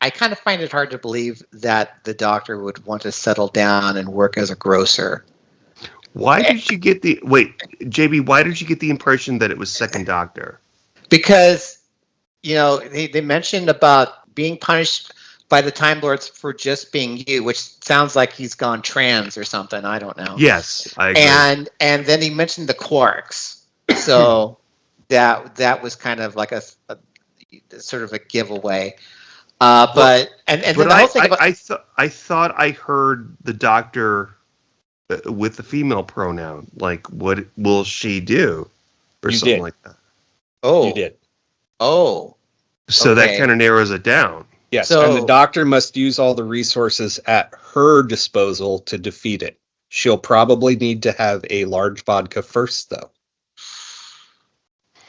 [SPEAKER 4] I kind of find it hard to believe that the Doctor would want to settle down and work as a grocer.
[SPEAKER 5] Why did you get the JB? Why did you get the impression that it was Second Doctor?
[SPEAKER 4] Because they mentioned about being punished by the Time Lords for just being you, which sounds like he's gone trans or something. I don't know.
[SPEAKER 5] Yes, I agree.
[SPEAKER 4] And then he mentioned the Quarks, so that was kind of like a sort of a giveaway. But then the whole thing about
[SPEAKER 5] I thought I heard the Doctor with the female pronoun. Like, what will she do, or
[SPEAKER 6] You
[SPEAKER 5] something
[SPEAKER 6] did.
[SPEAKER 5] like that?
[SPEAKER 4] Oh,
[SPEAKER 6] You did.
[SPEAKER 4] Oh,
[SPEAKER 5] So that
[SPEAKER 4] okay.
[SPEAKER 5] kind of narrows it down.
[SPEAKER 6] Yes,
[SPEAKER 4] So-
[SPEAKER 6] and the Doctor must use all the resources at her disposal to defeat it. She'll probably need to have a large vodka first, though.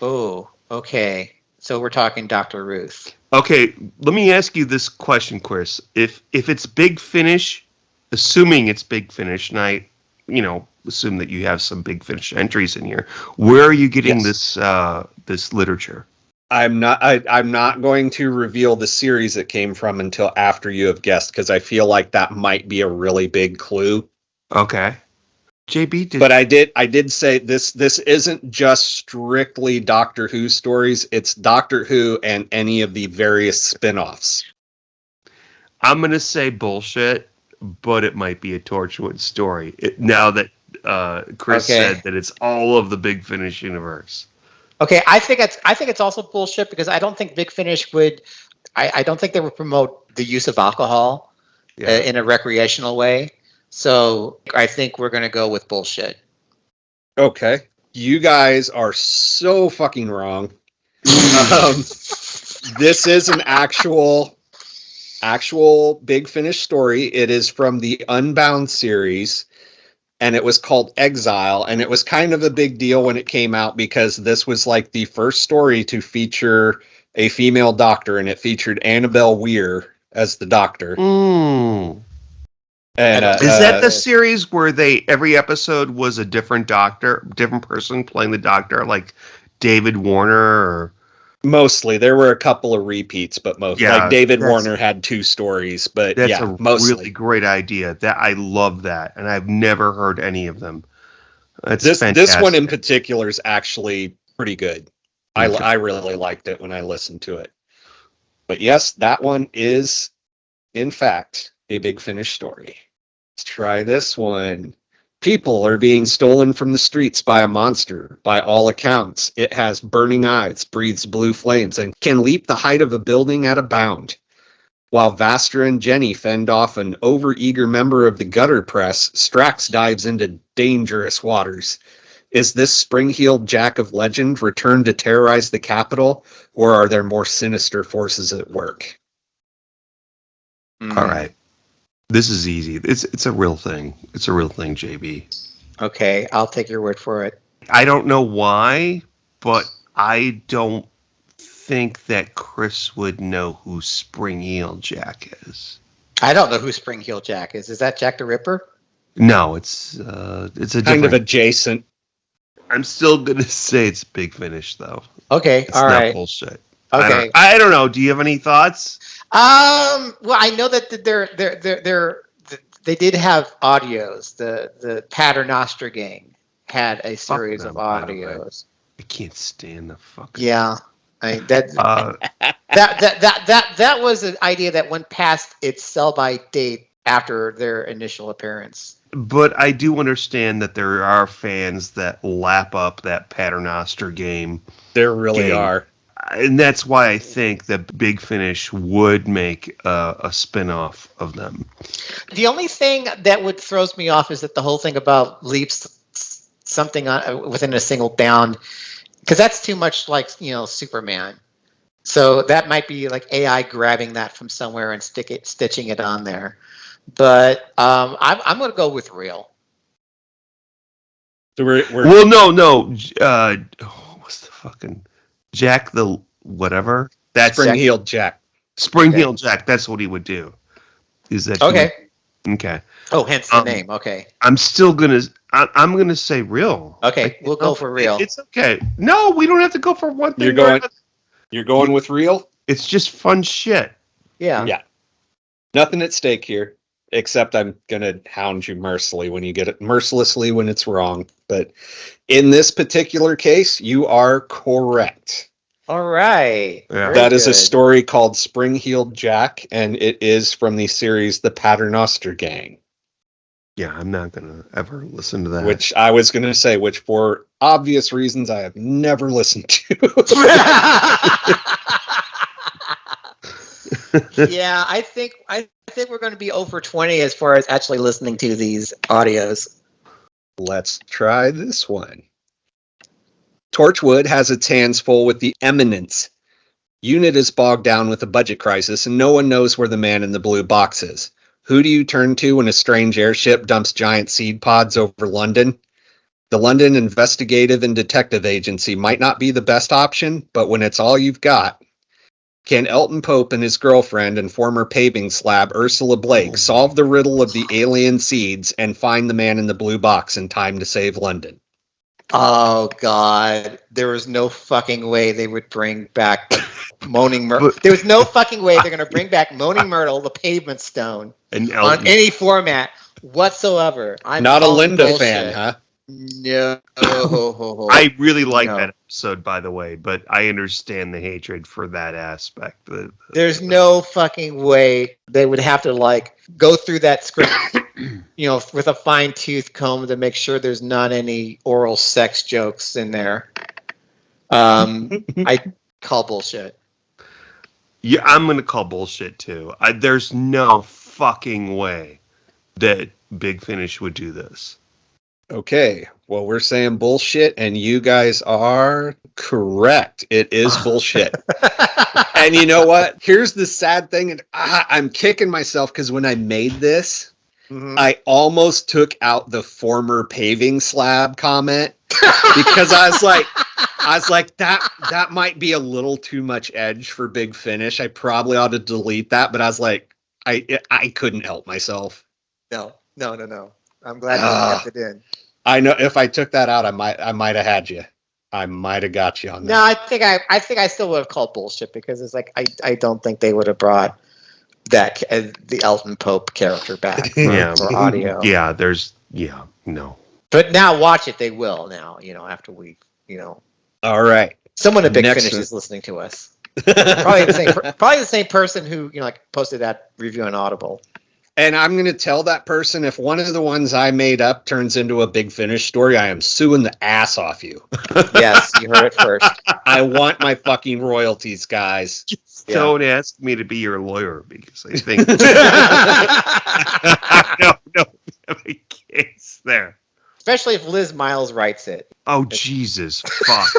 [SPEAKER 4] Oh, okay. So we're talking Dr. Ruth.
[SPEAKER 5] Okay, let me ask you this question, Chris. If it's Big Finish, assuming it's Big Finish, and I, assume that you have some Big Finish entries in here, where are you getting
[SPEAKER 6] Yes.
[SPEAKER 5] this literature?
[SPEAKER 6] I'm not going to reveal the series it came from until after you have guessed, because I feel like that might be a really big clue.
[SPEAKER 5] Okay. JB,
[SPEAKER 6] But I did say this isn't just strictly Doctor Who stories. It's Doctor Who and any of the various spin-offs.
[SPEAKER 5] I'm going to say bullshit, but it might be a Torchwood story. Now that Chris said that it's all of the Big Finish universe.
[SPEAKER 4] Okay, I think it's also bullshit because I don't think Big Finish would. I don't think they would promote the use of alcohol in a recreational way. So I think we're going to go with bullshit.
[SPEAKER 6] Okay. You guys are so fucking wrong. This is an actual Big Finish story. It is from the Unbound series, and it was called Exile, and it was kind of a big deal when it came out because this was like the first story to feature a female doctor, and it featured Annabelle Weir as the Doctor. And
[SPEAKER 5] Is that the series where every episode was a different doctor, different person playing the Doctor, like David Warner or
[SPEAKER 6] Mostly. There were a couple of repeats, but mostly.
[SPEAKER 5] Yeah,
[SPEAKER 6] like David
[SPEAKER 5] that's-
[SPEAKER 6] Warner had 2 stories, but
[SPEAKER 5] That's
[SPEAKER 6] yeah,
[SPEAKER 5] a
[SPEAKER 6] mostly.
[SPEAKER 5] really great idea. That I love that, and I've never heard any of them. That's
[SPEAKER 6] This
[SPEAKER 5] fantastic.
[SPEAKER 6] one in particular is actually pretty good.
[SPEAKER 5] Okay.
[SPEAKER 6] I really liked it when I listened to it. But yes, that one is, in fact, a Big Finish story. Let's try this one. People are being stolen from the streets by a monster. By all accounts, it has burning eyes, breathes blue flames, and can leap the height of a building at a bound. While Vastra and Jenny fend off an overeager member of the gutter press, Strax dives into dangerous waters. Is this spring-heeled Jack of legend returned to terrorize the capital, or are there more sinister forces at work?
[SPEAKER 5] All right. This is easy. It's a real thing. It's a real thing, JB.
[SPEAKER 4] Okay, I'll take your word for it.
[SPEAKER 5] I don't know why, but I don't think that Chris would know who Spring Heel Jack is.
[SPEAKER 4] I don't know who Spring Heel Jack is. Is that Jack the Ripper?
[SPEAKER 5] No, it's a
[SPEAKER 6] Kind
[SPEAKER 5] different.
[SPEAKER 6] of adjacent.
[SPEAKER 5] I'm still gonna say it's Big Finish though.
[SPEAKER 4] Okay,
[SPEAKER 5] It's
[SPEAKER 4] all
[SPEAKER 5] not
[SPEAKER 4] right.
[SPEAKER 5] bullshit.
[SPEAKER 4] Okay.
[SPEAKER 5] I don't know. Do you have any thoughts?
[SPEAKER 4] Well, I know that they did have audios. The Paternoster gang had a series
[SPEAKER 5] them,
[SPEAKER 4] of
[SPEAKER 5] by the way.
[SPEAKER 4] audios.
[SPEAKER 5] I can't stand the fucking.
[SPEAKER 4] Yeah, I mean, that
[SPEAKER 5] Uh,
[SPEAKER 4] that was an idea that went past its sell-by date after their initial appearance.
[SPEAKER 5] but I do understand that there are fans that lap up that Paternoster game,
[SPEAKER 6] There really
[SPEAKER 5] Gang.
[SPEAKER 6] are.
[SPEAKER 5] and that's why I think that Big Finish would make a spin-off of them.
[SPEAKER 4] The only thing that would throws me off is that the whole thing about leaps something within a single bound, because that's too much like Superman. So that might be like AI grabbing that from somewhere and stitching it on there. But I'm going to go with real.
[SPEAKER 6] So we're
[SPEAKER 5] Well, no. What's the fucking Jack the whatever? That's
[SPEAKER 6] spring-heeled Jack.
[SPEAKER 5] Spring Heel Jack. That's what he would do. Is that
[SPEAKER 4] Okay.
[SPEAKER 5] Okay.
[SPEAKER 4] Oh, hence the name. Okay.
[SPEAKER 5] I'm still gonna. I'm gonna say real.
[SPEAKER 4] Okay, we'll go for real.
[SPEAKER 5] It's okay. No, we don't have to go for one thing.
[SPEAKER 6] You're going with real?
[SPEAKER 5] It's just fun shit.
[SPEAKER 4] Yeah.
[SPEAKER 6] Yeah. Nothing at stake here, except I'm gonna hound you mercilessly when it's wrong. But in this particular case, you are correct.
[SPEAKER 4] All right.
[SPEAKER 5] Yeah.
[SPEAKER 4] Very
[SPEAKER 6] That is a
[SPEAKER 4] good.
[SPEAKER 6] story called Spring-Heeled Jack, and it is from the series The Paternoster Gang,
[SPEAKER 5] Yeah, I'm not gonna ever listen to that.
[SPEAKER 6] which I was going to say, which for obvious reasons I have never listened to.
[SPEAKER 4] Yeah, I think we're going to be over 20 as far as actually listening to these audios.
[SPEAKER 6] Let's try this one. Torchwood has its hands full with the Eminence. Unit is bogged down with a budget crisis, and no one knows where the man in the blue box is. Who do you turn to when a strange airship dumps giant seed pods over London? The London Investigative and Detective Agency might not be the best option, but when it's all you've got, can Elton Pope and his girlfriend and former paving slab Ursula Blake solve the riddle of the alien seeds and find the man in the blue box in time to save London?
[SPEAKER 4] Oh God, there was no fucking way they would bring back Moaning Myrtle. There was no fucking way they're going to bring back Moaning Myrtle, the Pavement Stone,
[SPEAKER 5] and
[SPEAKER 4] on
[SPEAKER 5] Elton,
[SPEAKER 4] any format whatsoever. I'm
[SPEAKER 6] Not a
[SPEAKER 4] calling
[SPEAKER 6] Linda
[SPEAKER 4] bullshit.
[SPEAKER 6] fan, huh?
[SPEAKER 4] No.
[SPEAKER 5] I really like
[SPEAKER 4] No.
[SPEAKER 5] that episode, by the way, but I understand the hatred for that aspect.
[SPEAKER 4] There's no fucking way they would have to like go through that script, with a fine tooth comb to make sure there's not any oral sex jokes in there. I call bullshit.
[SPEAKER 5] Yeah, I'm gonna call bullshit too. There's no fucking way that Big Finish would do this.
[SPEAKER 6] Okay, well, we're saying bullshit, and you guys are correct. It is bullshit. And you know what? Here's the sad thing, and I'm kicking myself because when I made this, I almost took out the former paving slab comment because I was like that might be a little too much edge for Big Finish. I probably ought to delete that, but I was like, I couldn't help myself.
[SPEAKER 4] No. I'm glad you kept it in.
[SPEAKER 6] I know if I took that out, I might have had you. I might have got you on that.
[SPEAKER 4] No, I think I still would have called bullshit because it's like I don't think they would have brought that the Elton Pope character back for audio.
[SPEAKER 5] No.
[SPEAKER 4] But now watch it, they will now. After we,
[SPEAKER 6] All right.
[SPEAKER 4] someone at Big
[SPEAKER 6] Next
[SPEAKER 4] Finish
[SPEAKER 6] one.
[SPEAKER 4] is listening to us. Probably the same person who posted that review on Audible.
[SPEAKER 6] And I'm going to tell that person, if one of the ones I made up turns into a Big Finish story, I am suing the ass off you.
[SPEAKER 4] Yes, you heard it first.
[SPEAKER 6] I want my fucking royalties, guys.
[SPEAKER 5] Don't ask me to be your lawyer because I think no have a case there.
[SPEAKER 4] Especially if Liz Miles writes it.
[SPEAKER 5] Oh Jesus, fuck.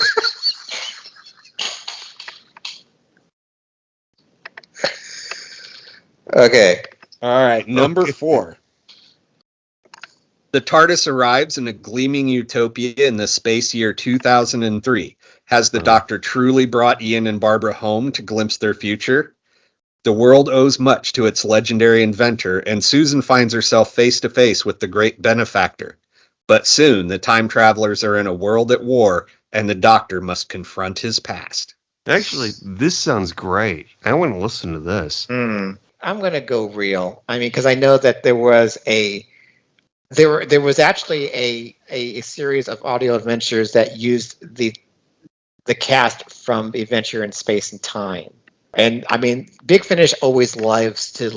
[SPEAKER 4] Okay.
[SPEAKER 6] All right, number 4. The TARDIS arrives in a gleaming utopia in the space year 2003. Has the Doctor truly brought Ian and Barbara home to glimpse their future? The world owes much to its legendary inventor, and Susan finds herself face to face with the great benefactor. But soon, the time travelers are in a world at war, and the Doctor must confront his past.
[SPEAKER 5] Actually, this sounds great. I want to listen to this.
[SPEAKER 4] I'm going to go real. I mean, because I know that there was actually a series of audio adventures that used the cast from the Adventure in Space and Time. And I mean, Big Finish always loves to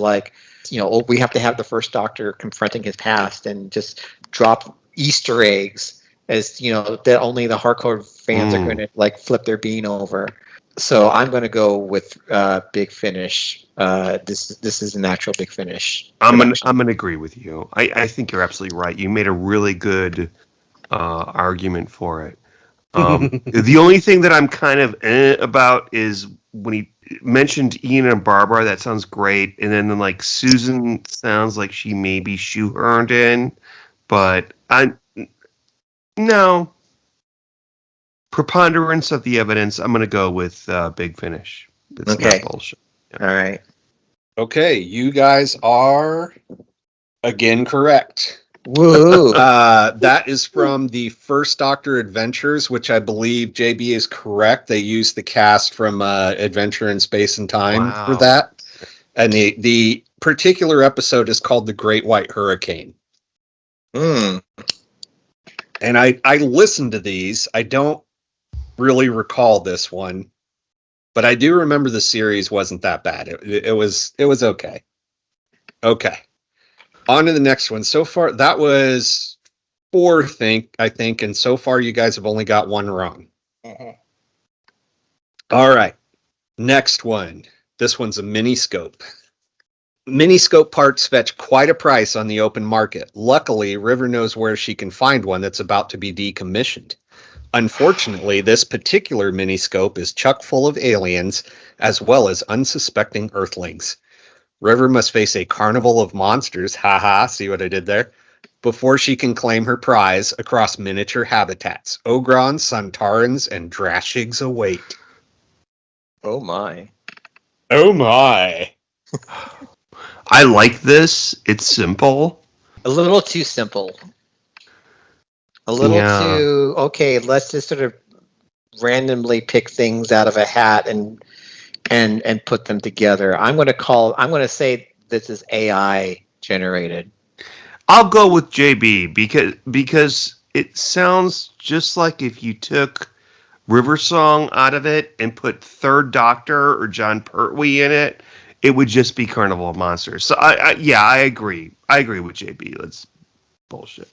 [SPEAKER 4] we have to have the first Doctor confronting his past and just drop Easter eggs as that only the hardcore fans are going to flip their bean over. So I'm going to go with Big Finish. This is a natural Big Finish.
[SPEAKER 5] I'm gonna agree with you. I think you're absolutely right. You made a really good argument for it. The only thing that I'm kind of about is when he mentioned Ian and Barbara. That sounds great, and then Susan sounds like she may be shoehorned in, but no. Preponderance of the evidence, I'm going to go with Big Finish. It's not bullshit.
[SPEAKER 4] Yeah. All right.
[SPEAKER 6] Okay, you guys are again correct.
[SPEAKER 4] Woo!
[SPEAKER 6] That is from the First Doctor Adventures, which I believe JB is correct. They used the cast from Adventure in Space and Time for that. And the particular episode is called The Great White Hurricane. And I listened to these. I don't really recall this one, but I do remember the series wasn't that bad. It was okay. Okay. On to the next one. So far, that was 4, I think, and so far you guys have only got 1 wrong. All right. Next one. This one's a mini-scope. Mini-scope parts fetch quite a price on the open market. Luckily, River knows where she can find one that's about to be decommissioned. Unfortunately, this particular mini-scope is chock full of aliens, as well as unsuspecting Earthlings. River must face a carnival of monsters, see what I did there, before she can claim her prize across miniature habitats. Ogrons, Santarans, and Drashigs await.
[SPEAKER 4] Oh my.
[SPEAKER 6] Oh my.
[SPEAKER 5] I like this. It's simple.
[SPEAKER 4] A little too simple. A little too, okay, let's just sort of randomly pick things out of a hat and put them together. I'm going to say this is AI generated.
[SPEAKER 5] I'll go with JB because it sounds just like if you took River Song out of it and put Third Doctor or John Pertwee in it, it would just be Carnival of Monsters. So I agree. I agree with JB. That's bullshit.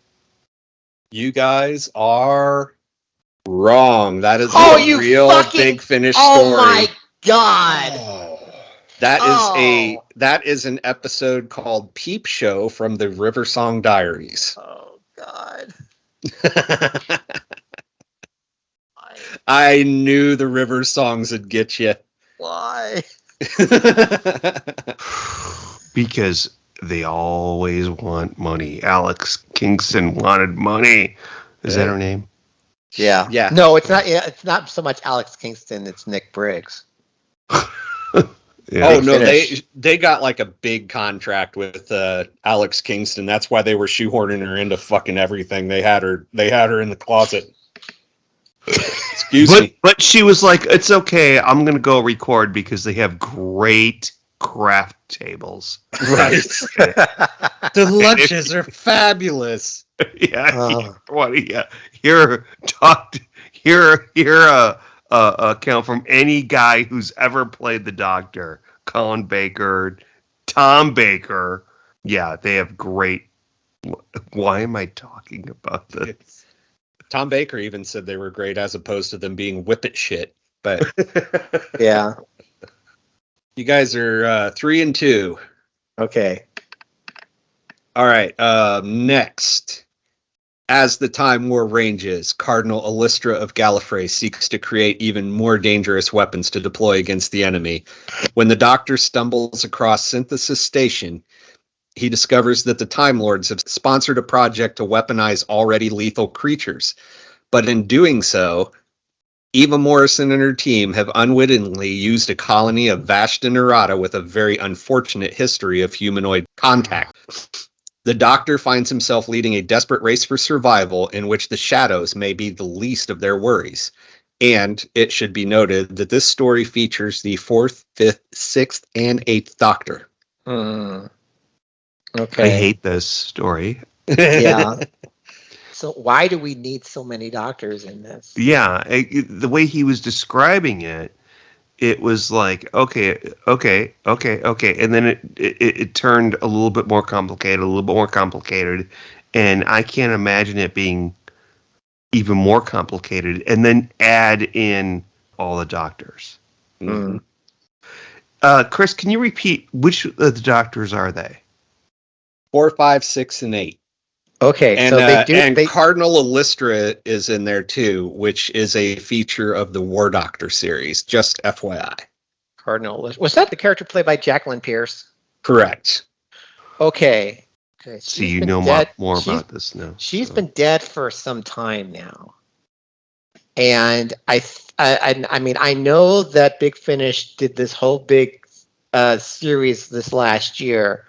[SPEAKER 6] You guys are wrong. That is a real Big Finish story.
[SPEAKER 4] Oh my god!
[SPEAKER 6] That is an episode called Peep Show from the River Song Diaries.
[SPEAKER 4] Oh god!
[SPEAKER 6] I knew the River Songs would get you.
[SPEAKER 4] Why?
[SPEAKER 5] Because they always want money. Alex Kingston wanted money. Is that her name?
[SPEAKER 4] Yeah.
[SPEAKER 6] Yeah.
[SPEAKER 4] No, it's not. It's not so much Alex Kingston. It's Nick Briggs.
[SPEAKER 5] Yeah.
[SPEAKER 6] Oh no, they got like a big contract with Alex Kingston. That's why they were shoehorning her into fucking everything. They had her in the closet. Excuse me.
[SPEAKER 5] But she was like, "It's okay. I'm gonna go record because they have great craft tables."
[SPEAKER 6] Right. The lunches are fabulous.
[SPEAKER 5] Yeah. Here, talk. Here, a account from any guy who's ever played the Doctor: Colin Baker, Tom Baker. Yeah, they have great. Why am I talking about this?
[SPEAKER 6] Tom Baker even said they were great as opposed to them being whippet shit. But
[SPEAKER 4] Yeah.
[SPEAKER 6] you guys are 3-2.
[SPEAKER 4] Okay.
[SPEAKER 6] All right. Next. As the Time War ranges, Cardinal Illustra of Gallifrey seeks to create even more dangerous weapons to deploy against the enemy. When the Doctor stumbles across Synthesis Station, he discovers that the Time Lords have sponsored a project to weaponize already lethal creatures. But in doing so, Eva Morrison and her team have unwittingly used a colony of Vashta Nerada with a very unfortunate history of humanoid contact. The Doctor finds himself leading a desperate race for survival in which the shadows may be the least of their worries. And it should be noted that this story features the 4th, 5th, 6th, and 8th Doctor.
[SPEAKER 4] Okay.
[SPEAKER 5] I hate this story.
[SPEAKER 4] Yeah. So why do we need so many doctors in this?
[SPEAKER 5] Yeah, the way he was describing it, it was like, okay, and then it turned a little bit more complicated, and I can't imagine it being even more complicated, and then add in all the doctors.
[SPEAKER 4] Mm.
[SPEAKER 5] Chris, can you repeat which of the doctors are they?
[SPEAKER 6] 4, 5, 6, and 8.
[SPEAKER 4] Okay,
[SPEAKER 6] And,
[SPEAKER 4] so they
[SPEAKER 6] Cardinal Illustra is in there too, which is a feature of the War Doctor series, just FYI.
[SPEAKER 4] Cardinal was that the character played by Jacqueline Pierce?
[SPEAKER 6] Correct.
[SPEAKER 4] Okay.
[SPEAKER 5] So you know more about this now.
[SPEAKER 4] She's been dead for some time now. And I mean, I know that Big Finish did this whole big series this last year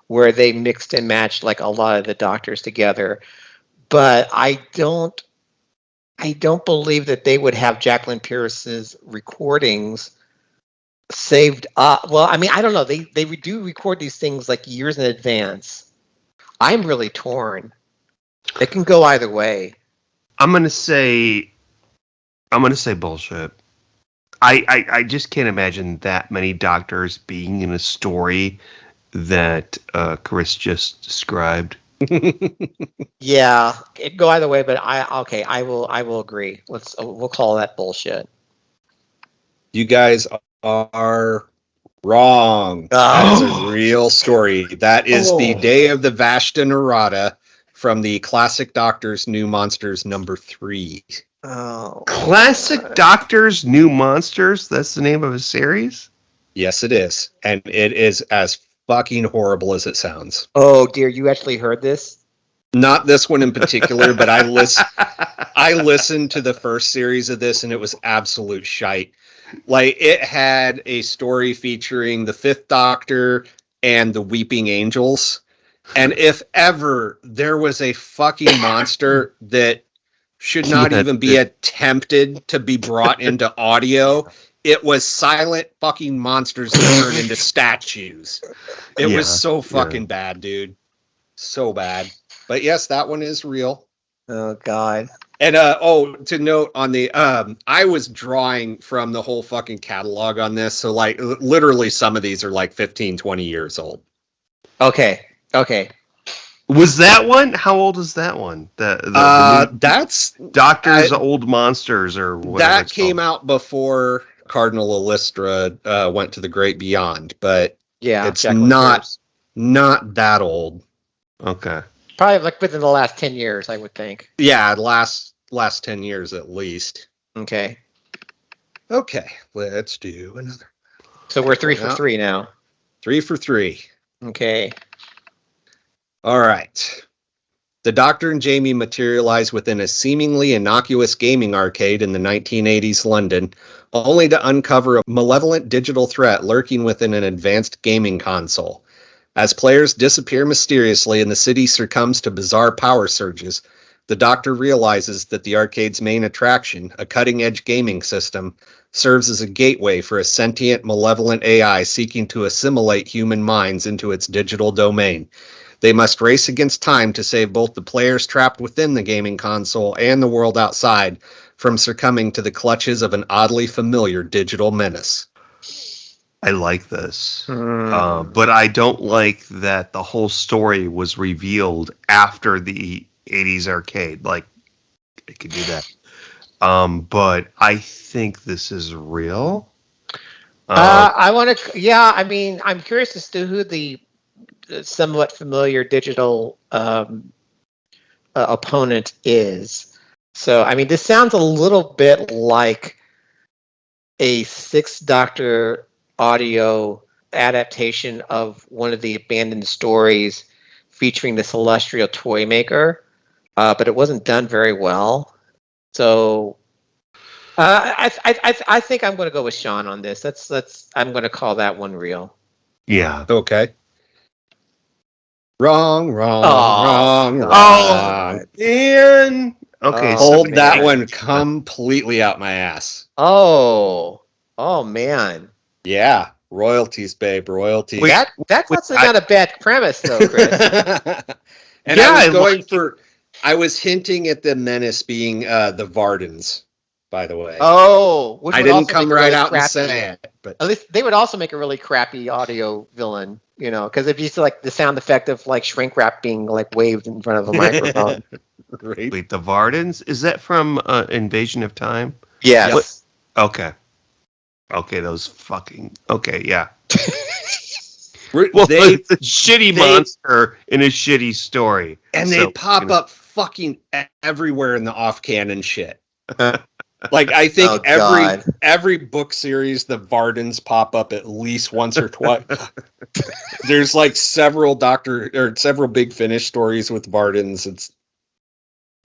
[SPEAKER 4] where they mixed and matched like a lot of the doctors together, but I don't believe that they would have Jacqueline Pierce's recordings saved up. Well, I mean, I don't know. They do record these things like years in advance. I'm really torn. It can go either way.
[SPEAKER 5] I'm gonna say bullshit. I just can't imagine that many doctors being in a story that Chris just described.
[SPEAKER 4] Yeah, it can go either way, but I will agree. We'll call that bullshit.
[SPEAKER 6] You guys are wrong. That is a real story. That is the Day of the Vashta Nerada from the Classic Doctors New Monsters number 3.
[SPEAKER 4] Oh,
[SPEAKER 5] Classic Doctors New Monsters? That's the name of a series?
[SPEAKER 6] Yes, it is. And it is as fucking horrible as it sounds.
[SPEAKER 4] Oh dear, you actually heard this?
[SPEAKER 6] Not this one in particular, but I listened to the first series of this and it was absolute shite. Like, it had a story featuring the 5th Doctor and the Weeping Angels. And if ever there was a fucking monster that should not even be attempted to be brought into audio, it was silent fucking monsters that turned into statues. It was so fucking bad, dude. So bad. But yes, that one is real.
[SPEAKER 4] Oh, God.
[SPEAKER 6] And to note on the I was drawing from the whole fucking catalog on this, so like literally some of these are like 15, 20 years old.
[SPEAKER 4] Okay.
[SPEAKER 5] Was that one? How old is that one?
[SPEAKER 6] That's
[SPEAKER 5] Doctor's Old Monsters or whatever.
[SPEAKER 6] That came out before Cardinal Illustra went to the Great Beyond, but
[SPEAKER 4] yeah,
[SPEAKER 6] it's not that old.
[SPEAKER 5] Okay.
[SPEAKER 4] Probably like within the last 10 years, I would think.
[SPEAKER 6] Yeah, last 10 years at least.
[SPEAKER 4] Okay,
[SPEAKER 6] let's do another.
[SPEAKER 4] So we're 3 for 3 now.
[SPEAKER 6] 3 for 3.
[SPEAKER 4] Okay.
[SPEAKER 6] All right. The Doctor and Jamie materialize within a seemingly innocuous gaming arcade in the 1980s London, only to uncover a malevolent digital threat lurking within an advanced gaming console. As players disappear mysteriously and the city succumbs to bizarre power surges, the Doctor realizes that the arcade's main attraction, a cutting-edge gaming system, serves as a gateway for a sentient, malevolent AI seeking to assimilate human minds into its digital domain. They must race against time to save both the players trapped within the gaming console and the world outside from succumbing to the clutches of an oddly familiar digital menace.
[SPEAKER 5] I like this, but I don't like that the whole story was revealed after the 80s arcade. Like, I could do that. But I think this is real.
[SPEAKER 4] I want to, yeah, I mean, I'm curious as to who the somewhat familiar digital opponent is. So, I mean, this sounds a little bit like a Sixth Doctor audio adaptation of one of the abandoned stories featuring the Celestial Toy Maker, but it wasn't done very well. So I think I'm going to go with Sean on this. I'm going to call that one real.
[SPEAKER 5] Yeah.
[SPEAKER 6] Okay. Wrong.
[SPEAKER 5] Oh, man. Okay.
[SPEAKER 6] Hold that one completely out my ass.
[SPEAKER 4] Oh, man.
[SPEAKER 6] Yeah. Royalties, babe. Royalties.
[SPEAKER 4] That's not a bad premise, though, Chris.
[SPEAKER 6] And yeah, I was hinting at the menace being the Vardens, by the way.
[SPEAKER 4] Oh,
[SPEAKER 6] I didn't come right out and say it, but
[SPEAKER 4] at least they would also make a really crappy audio villain, because if you see like the sound effect of like shrink wrap being like waved in front of a microphone.
[SPEAKER 6] Right.
[SPEAKER 5] Wait, the Vardens? Is that from Invasion of Time?
[SPEAKER 4] Yes.
[SPEAKER 5] Okay. Okay, those fucking... Okay, yeah.
[SPEAKER 6] Well,
[SPEAKER 5] it's a shitty monster in a shitty story.
[SPEAKER 6] And they pop up fucking everywhere in the off-canon shit. Like, I think every book series, the Vardens pop up at least once or twice. There's like several Big Finish stories with Vardens.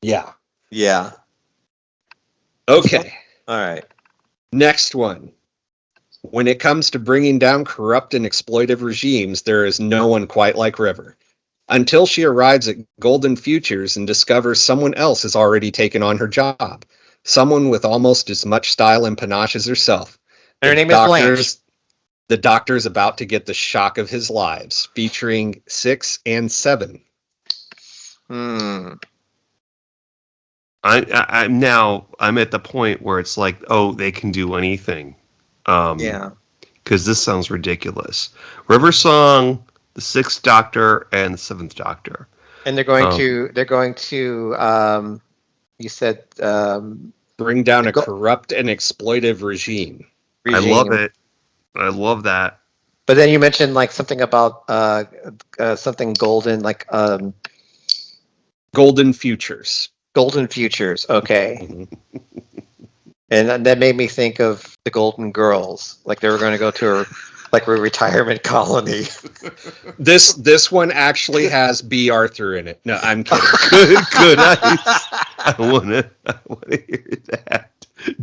[SPEAKER 6] Yeah. Okay.
[SPEAKER 4] All right.
[SPEAKER 6] Next one. When it comes to bringing down corrupt and exploitive regimes, there is no one quite like River. Until she arrives at Golden Futures and discovers someone else has already taken on her job. Someone with almost as much style and panache as herself.
[SPEAKER 4] Her name is Blanche.
[SPEAKER 6] The Doctor's about to get the shock of his lives, featuring 6 and 7.
[SPEAKER 5] I'm at the point where it's like, oh, they can do anything. Because this sounds ridiculous. River Song, the Sixth Doctor, and the Seventh Doctor.
[SPEAKER 4] And they're going to you said
[SPEAKER 6] bring down a corrupt and exploitive regime.
[SPEAKER 5] I love it. I love that.
[SPEAKER 4] But then you mentioned like something about something golden, like
[SPEAKER 6] Golden Futures.
[SPEAKER 4] Golden Futures. Okay. Mm-hmm. And that made me think of the Golden Girls, like they were going to go to a retirement colony.
[SPEAKER 6] This one actually has B. Arthur in it. No, I'm kidding.
[SPEAKER 5] Good. I want to hear that.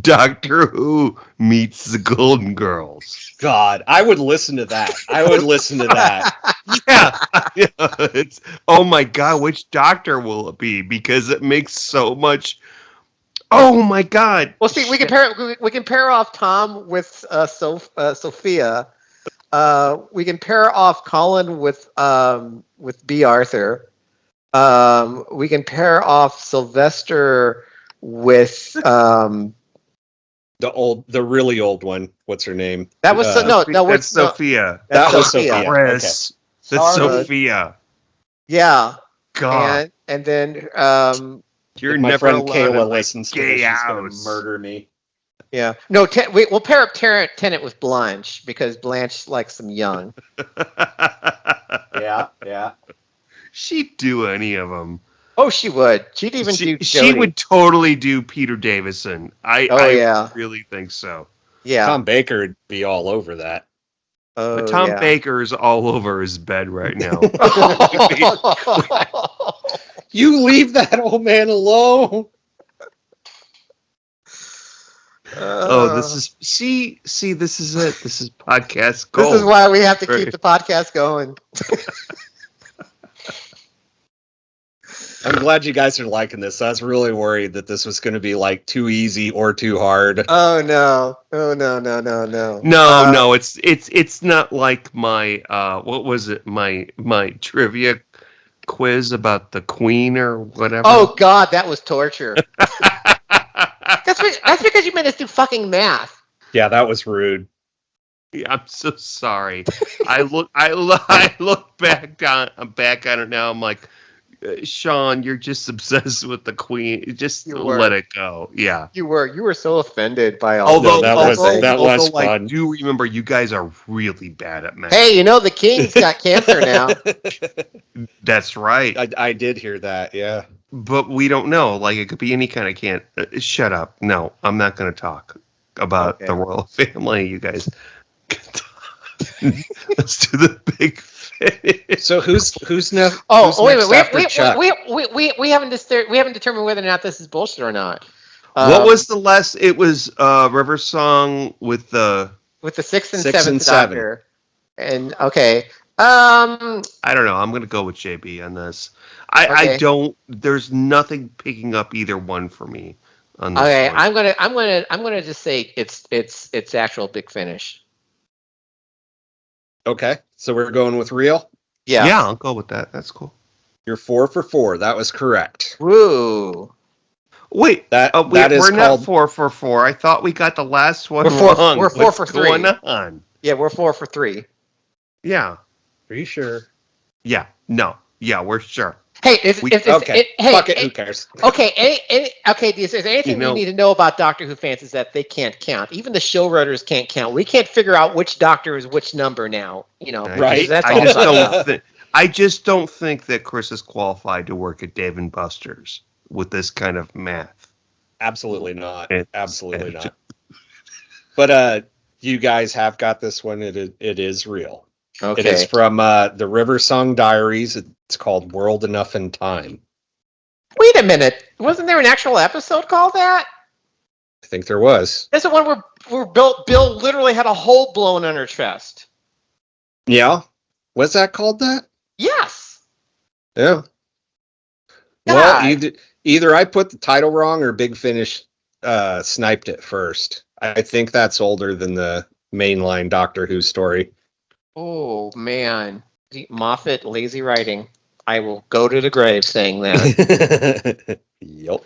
[SPEAKER 5] Doctor Who meets the Golden Girls.
[SPEAKER 6] God, I would listen to that.
[SPEAKER 5] Yeah. It's, oh my God, which Doctor will it be? Because it makes so much. Oh my God!
[SPEAKER 4] Well, see, we can pair off Tom with Sophia. We can pair off Colin with B. Arthur. We can pair off Sylvester with
[SPEAKER 6] the really old one. What's her name?
[SPEAKER 4] That was
[SPEAKER 5] that's Sophia.
[SPEAKER 6] That was Sophia.
[SPEAKER 5] Chris, okay. That's Sophia.
[SPEAKER 4] Yeah.
[SPEAKER 5] God.
[SPEAKER 4] And then
[SPEAKER 5] you're
[SPEAKER 6] my
[SPEAKER 5] never
[SPEAKER 6] friend
[SPEAKER 5] allowed
[SPEAKER 6] Kayla
[SPEAKER 5] to
[SPEAKER 6] listens to this. She's going to murder me.
[SPEAKER 4] Yeah. No, we'll pair up Tennant with Blanche because Blanche likes them young.
[SPEAKER 6] Yeah.
[SPEAKER 5] She'd do any of them.
[SPEAKER 4] Oh, she would. She'd even do Jodie.
[SPEAKER 5] She would totally do Peter Davison. I really think so.
[SPEAKER 4] Yeah.
[SPEAKER 6] Tom Baker would be all over that.
[SPEAKER 5] But Tom Baker's all over his bed right now.
[SPEAKER 6] You leave that old man alone.
[SPEAKER 5] This is this is it. This is podcast gold.
[SPEAKER 4] This is why we have to keep the podcast going.
[SPEAKER 6] I'm glad you guys are liking this. I was really worried that this was going to be like too easy or too hard.
[SPEAKER 4] Oh no! No!
[SPEAKER 5] No, it's not like my what was it? My trivia quiz about the Queen or whatever.
[SPEAKER 4] Oh God, that was torture. That's because you made us do fucking math.
[SPEAKER 6] Yeah, that was rude.
[SPEAKER 5] Yeah, I'm so sorry. I look back on it now. I'm like, Sean, you're just obsessed with the Queen. Just let it go. Yeah.
[SPEAKER 4] You were so offended by all.
[SPEAKER 5] Although
[SPEAKER 6] that was
[SPEAKER 5] I
[SPEAKER 6] fun.
[SPEAKER 5] do remember you guys are really bad at math.
[SPEAKER 4] Hey, the king's got cancer now.
[SPEAKER 5] That's right.
[SPEAKER 6] I did hear that. Yeah.
[SPEAKER 5] But we don't know. Like, it could be any kind of can't. Shut up. No, I'm not going to talk about the royal family. You guys. Let's do the big finish.
[SPEAKER 6] So who's next?
[SPEAKER 4] Wait a minute. We haven't determined whether or not this is bullshit or not.
[SPEAKER 5] What was the last? It was River Song with the
[SPEAKER 4] sixth and seventh Doctor. And okay.
[SPEAKER 5] I don't know. I'm gonna go with JB on this. I don't. There's nothing picking up either one for me on this.
[SPEAKER 4] Okay,
[SPEAKER 5] one.
[SPEAKER 4] I'm gonna just say it's actual big finish.
[SPEAKER 6] Okay, so we're going with real?
[SPEAKER 4] Yeah.
[SPEAKER 5] Yeah, I'll go with that. That's cool.
[SPEAKER 6] You're 4 for 4. That was correct.
[SPEAKER 4] Woo.
[SPEAKER 5] Wait, we're not 4 for 4. I thought we got the last one wrong.
[SPEAKER 4] We're 4 for 3.
[SPEAKER 5] What's going on?
[SPEAKER 4] Yeah, we're 4 for 3.
[SPEAKER 5] Yeah.
[SPEAKER 6] Are you sure?
[SPEAKER 5] Yeah. No. Yeah, we're sure.
[SPEAKER 4] Hey,
[SPEAKER 6] fuck it. Who cares?
[SPEAKER 4] Okay, is there anything we need to know about Doctor Who fans is that they can't count. Even the showrunners can't count. We can't figure out which Doctor is which number now.
[SPEAKER 6] Right?
[SPEAKER 5] I just don't think that Chris is qualified to work at Dave and Buster's with this kind of math.
[SPEAKER 6] Absolutely not. Absolutely not. But you guys have got this one. It is real.
[SPEAKER 4] Okay.
[SPEAKER 6] It is from the River Song Diaries. It's called World Enough and Time.
[SPEAKER 4] Wait a minute. Wasn't there an actual episode called that?
[SPEAKER 6] I think there was.
[SPEAKER 4] That's the one where Bill literally had a hole blown in her chest.
[SPEAKER 6] Yeah? Was that called that?
[SPEAKER 4] Yes.
[SPEAKER 6] Yeah. Well, either I put the title wrong or Big Finish sniped it first. I think that's older than the mainline Doctor Who story.
[SPEAKER 4] Oh, man. Moffat, lazy writing. I will go to the grave saying that.
[SPEAKER 6] Yup.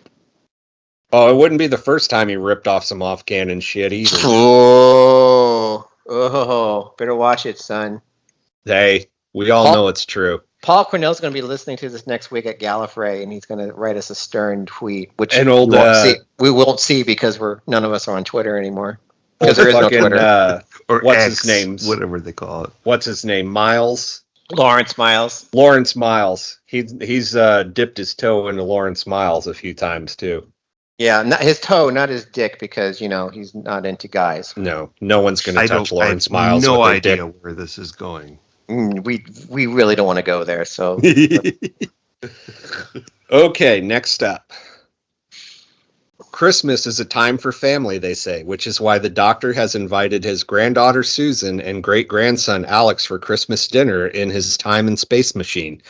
[SPEAKER 6] Oh, it wouldn't be the first time he ripped off some off-canon shit either.
[SPEAKER 4] Oh, better watch it, son.
[SPEAKER 6] Hey, we all know it's true.
[SPEAKER 4] Paul Cornell's going to be listening to this next week at Gallifrey, and he's going to write us a stern tweet, which we won't see because none of us are on Twitter anymore. Because there is no Twitter.
[SPEAKER 6] Or what's X, his name?
[SPEAKER 5] Whatever they call it.
[SPEAKER 6] What's his name? Miles?
[SPEAKER 4] Lawrence Miles.
[SPEAKER 6] Lawrence Miles. He's dipped his toe into Lawrence Miles a few times, too.
[SPEAKER 4] Yeah, not his toe, not his dick, because, he's not into guys.
[SPEAKER 6] No one's going to touch Lawrence Miles.
[SPEAKER 5] No idea where this is going.
[SPEAKER 4] We really don't want to go there, so.
[SPEAKER 6] Okay, next up. Christmas is a time for family, they say, which is why the Doctor has invited his granddaughter Susan and great-grandson Alex for Christmas dinner in his time and space machine.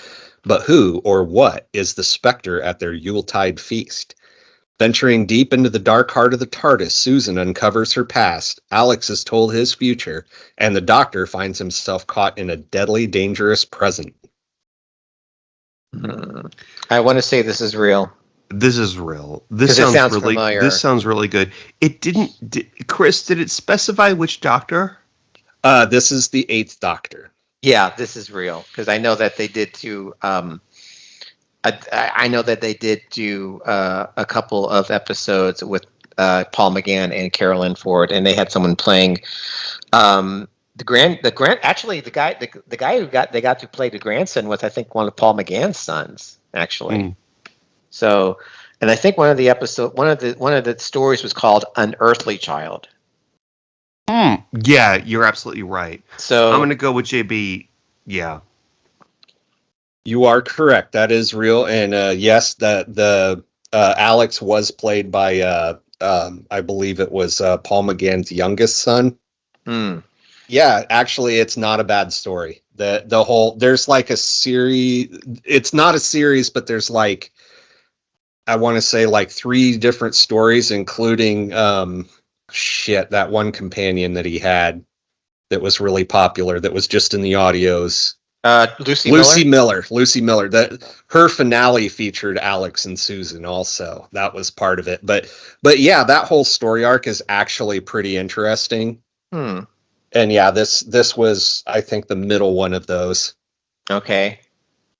[SPEAKER 6] But who or what is the specter at their Yuletide feast? Venturing deep into the dark heart of the TARDIS, Susan uncovers her past, Alex is told his future, and the Doctor finds himself caught in a deadly, dangerous present.
[SPEAKER 4] I want to say this is real.
[SPEAKER 5] This is real. This sounds really
[SPEAKER 4] familiar.
[SPEAKER 5] This sounds really good. It didn't. Chris, did it specify which Doctor?
[SPEAKER 6] This is the 8th Doctor.
[SPEAKER 4] Yeah, this is real because I know that they did do. I know that they did do a couple of episodes with Paul McGann and Carolyn Ford, and they had someone playing the guy who they got to play the grandson was, I think, one of Paul McGann's sons, actually. So, and I think one of the stories was called Unearthly Child.
[SPEAKER 5] Yeah, you're absolutely right.
[SPEAKER 4] So
[SPEAKER 5] I'm going to go with JB. Yeah.
[SPEAKER 6] You are correct. That is real. And yes, the Alex was played by I believe it was Paul McGann's youngest son. Yeah, actually, it's not a bad story. The whole there's like a series. It's not a series, but there's like I want to say like 3 different stories, including that one companion that he had that was really popular that was just in the audios. Lucy Miller. That her finale featured Alex and Susan also. That was part of it. But yeah, that whole story arc is actually pretty interesting. And yeah, this was, I think, the middle one of those.
[SPEAKER 4] Okay.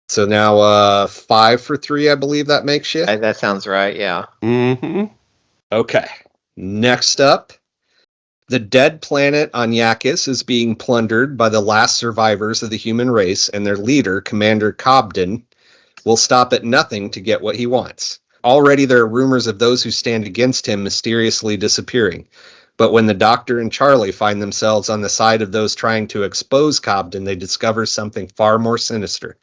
[SPEAKER 6] So now 5 for 3, I believe that makes you.
[SPEAKER 4] That sounds right, yeah.
[SPEAKER 5] Mm-hmm.
[SPEAKER 6] Okay. Next up, the dead planet Onyakis is being plundered by the last survivors of the human race, and their leader, Commander Cobden, will stop at nothing to get what he wants. Already there are rumors of those who stand against him mysteriously disappearing. But when the Doctor and Charlie find themselves on the side of those trying to expose Cobden, they discover something far more sinister.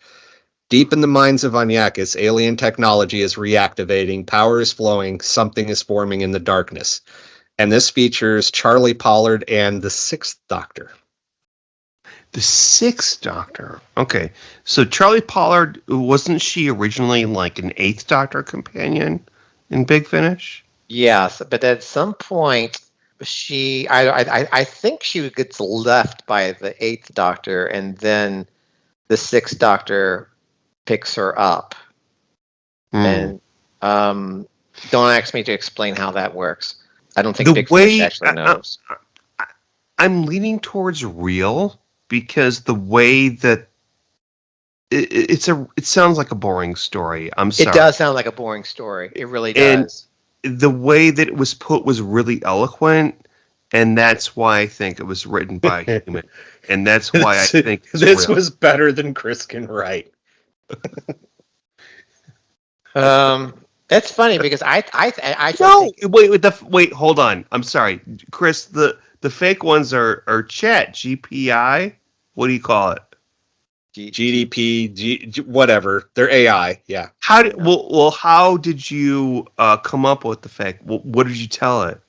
[SPEAKER 6] Deep in the minds of Onyakis, alien technology is reactivating, power is flowing, something is forming in the darkness. And this features Charlie Pollard and the 6th Doctor.
[SPEAKER 5] The 6th Doctor. Okay. So Charlie Pollard, wasn't she originally like an 8th Doctor companion in Big Finish?
[SPEAKER 4] Yes, but at some point, I think she gets left by the 8th Doctor, and then the 6th Doctor picks her up. And don't ask me to explain how that works. I don't think Big Fish actually knows.
[SPEAKER 5] I'm leaning towards real because the way that it sounds like a boring story. I'm sorry.
[SPEAKER 4] It does sound like a boring story. It really does.
[SPEAKER 5] And the way that it was put was really eloquent, and that's why I think it was written by a human. And that's why I think
[SPEAKER 6] this was better than Chris can write.
[SPEAKER 4] That's funny because I
[SPEAKER 5] wait, hold on. I'm sorry, Chris. The fake ones are Chat GPI. What do you call it?
[SPEAKER 6] GDP, whatever. They're AI. Yeah.
[SPEAKER 5] How did you come up with the fake? What did you tell it?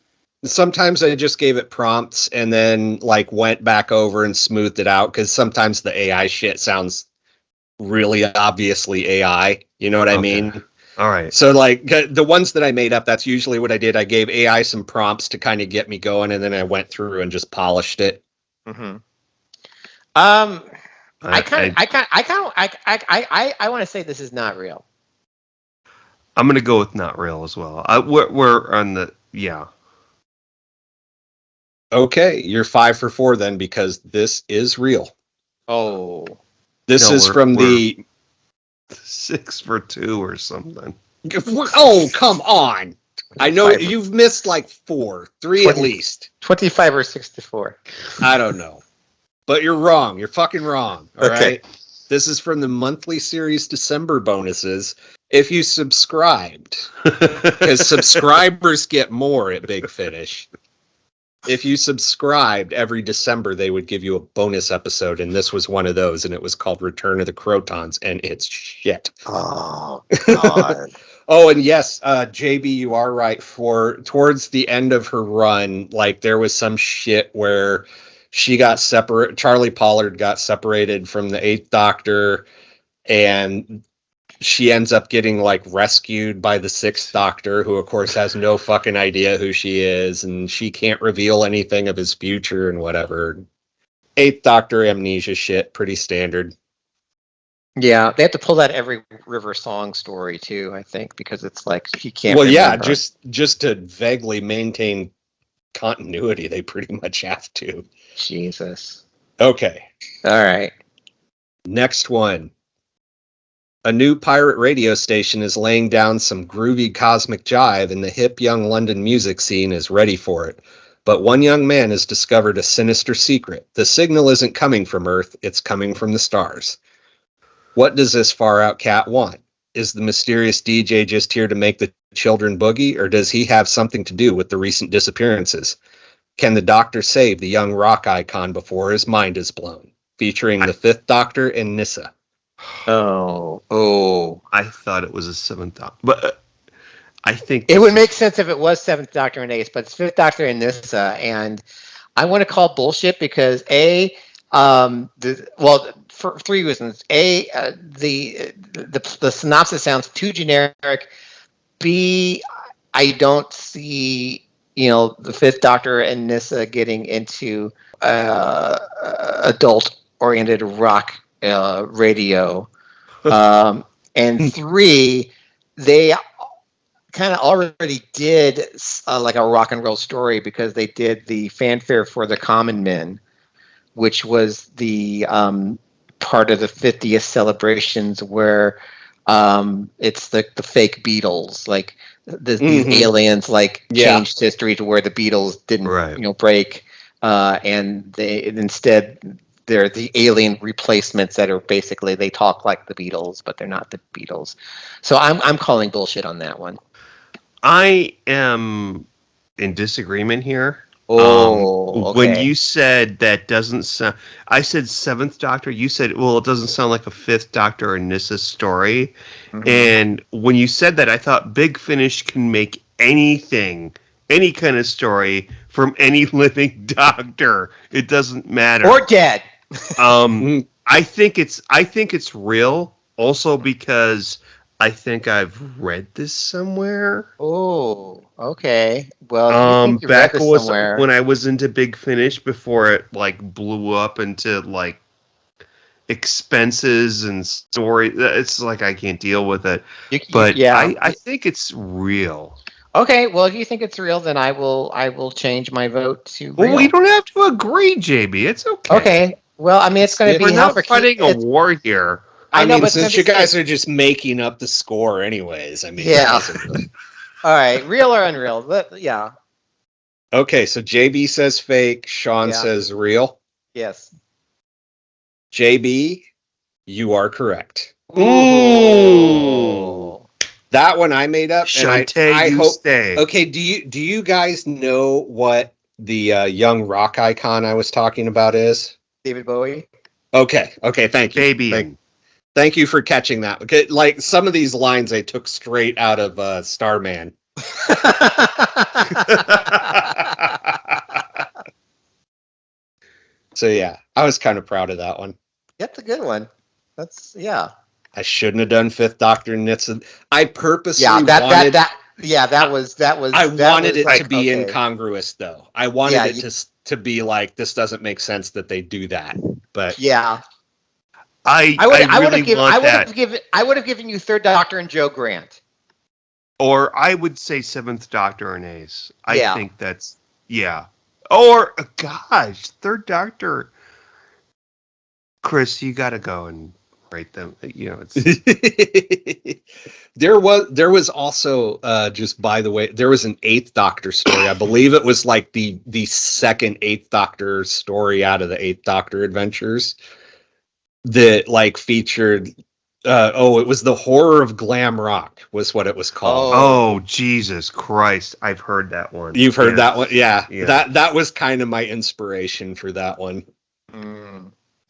[SPEAKER 6] Sometimes I just gave it prompts and then like went back over and smoothed it out because sometimes the AI shit sounds really obviously AI. You know what I mean?
[SPEAKER 5] All right.
[SPEAKER 6] So like the ones that I made up, that's usually what I did. I gave AI some prompts to kind of get me going, and then I went through and just polished it.
[SPEAKER 4] Mm-hmm. I want to say this is not real.
[SPEAKER 5] I'm going to go with not real as well. We're on the
[SPEAKER 6] Okay, you're 5 for 4 then because this is real.
[SPEAKER 4] Oh,
[SPEAKER 6] this is from the
[SPEAKER 5] 6 for 2 or something.
[SPEAKER 6] Oh, come on. I know you've missed like 3 at least.
[SPEAKER 4] 25 or 64.
[SPEAKER 6] I don't know. But you're wrong. You're fucking wrong. All right. This is from the monthly series December bonuses. If you subscribed, because subscribers get more at Big Finish. If you subscribed every December, they would give you a bonus episode, and this was one of those, and it was called Return of the Crotons, and it's shit.
[SPEAKER 4] Oh, God.
[SPEAKER 6] Oh, and yes, JB, you are right. Towards the end of her run, like there was some shit where she got separate. Charlie Pollard got separated from the 8th Doctor, and she ends up getting like rescued by the 6th Doctor, who of course has no fucking idea who she is, and she can't reveal anything of his future and whatever. 8th Doctor amnesia shit, pretty standard.
[SPEAKER 4] Yeah, they have to pull that every River Song story too, I think, because it's like he can't.
[SPEAKER 6] Well,
[SPEAKER 4] remember.
[SPEAKER 6] Yeah, just to vaguely maintain continuity, they pretty much have to.
[SPEAKER 4] Jesus.
[SPEAKER 6] Okay.
[SPEAKER 4] All right.
[SPEAKER 6] Next one. A new pirate radio station is laying down some groovy cosmic jive, and the hip young London music scene is ready for it. But one young man has discovered a sinister secret. The signal isn't coming from Earth, it's coming from the stars. What does this far-out cat want? Is the mysterious DJ just here to make the children boogie, or does he have something to do with the recent disappearances? Can the Doctor save the young rock icon before his mind is blown? Featuring the 5th Doctor and Nyssa.
[SPEAKER 4] Oh!
[SPEAKER 5] I thought it was a 7th Doctor, but I think
[SPEAKER 4] it would make sense if it was 7th Doctor and 8th, but it's 5th Doctor and Nyssa, and I want to call bullshit because for 3 reasons. The synopsis sounds too generic. B, I don't see, the Fifth Doctor and Nyssa getting into adult-oriented rock radio. And 3, they kind of already did like a rock and roll story because they did the fanfare for the Common Men, which was the part of the 50th celebrations where it's the fake Beatles, like these aliens changed history to where the Beatles didn't break, and they're the alien replacements that are basically, they talk like the Beatles but they're not the Beatles. So I'm calling bullshit on that one.
[SPEAKER 5] I am in disagreement here.
[SPEAKER 4] Okay.
[SPEAKER 5] When you said that doesn't sound, I said 7th Doctor. You said, well, it doesn't sound like a 5th Doctor or Nyssa story. Mm-hmm. And when you said that, I thought Big Finish can make anything, any kind of story from any living Doctor. It doesn't matter.
[SPEAKER 4] Or dead.
[SPEAKER 5] I think it's real. Also because I think I've read this somewhere.
[SPEAKER 4] Oh, okay. Well, you think you
[SPEAKER 5] back
[SPEAKER 4] read this somewhere.
[SPEAKER 5] When I was into Big Finish before it blew up into expenses and story. It's I can't deal with it. I think it's real.
[SPEAKER 4] Okay, well, if you think it's real, then I will change my vote to real.
[SPEAKER 5] Well, we don't have to agree, JB. It's okay.
[SPEAKER 4] Okay. Well, I mean, it's going to be
[SPEAKER 5] we're not fighting a war here.
[SPEAKER 6] I mean, since you guys are just making up the score anyways, I mean...
[SPEAKER 4] Yeah. All right, real or unreal? Yeah.
[SPEAKER 6] Okay, so JB says fake, Sean says real.
[SPEAKER 4] Yes.
[SPEAKER 6] JB, you are correct.
[SPEAKER 4] Ooh.
[SPEAKER 6] That one I made up.
[SPEAKER 5] Shantae,
[SPEAKER 6] I
[SPEAKER 5] you
[SPEAKER 6] hope,
[SPEAKER 5] stay.
[SPEAKER 6] Okay, do you guys know what the young rock icon I was talking about is?
[SPEAKER 4] David Bowie.
[SPEAKER 6] Okay, thank you.
[SPEAKER 5] Baby.
[SPEAKER 6] Thank you for catching that. Okay, some of these lines I took straight out of Starman. So yeah, I was kind of proud of that one.
[SPEAKER 4] That's a good one.
[SPEAKER 6] I shouldn't have done 5th Doctor Nyssa. I purposely wanted
[SPEAKER 4] it
[SPEAKER 6] to be incongruous though. I wanted it to be this doesn't make sense that they do that. But
[SPEAKER 4] yeah.
[SPEAKER 5] I would have
[SPEAKER 4] given you 3rd Doctor and Joe Grant.
[SPEAKER 5] Or I would say 7th Doctor and Ace. I think that's Or gosh, 3rd Doctor. Chris, you got to go and rate them. It's
[SPEAKER 6] there was also just by the way, there was an 8th Doctor story. I believe it was the second 8th Doctor story out of the 8th Doctor adventures that featured it was the horror of glam rock was what it was called.
[SPEAKER 5] Oh Jesus Christ, I've heard that one.
[SPEAKER 6] You've heard that one? Yeah. That was kind of my inspiration for that one.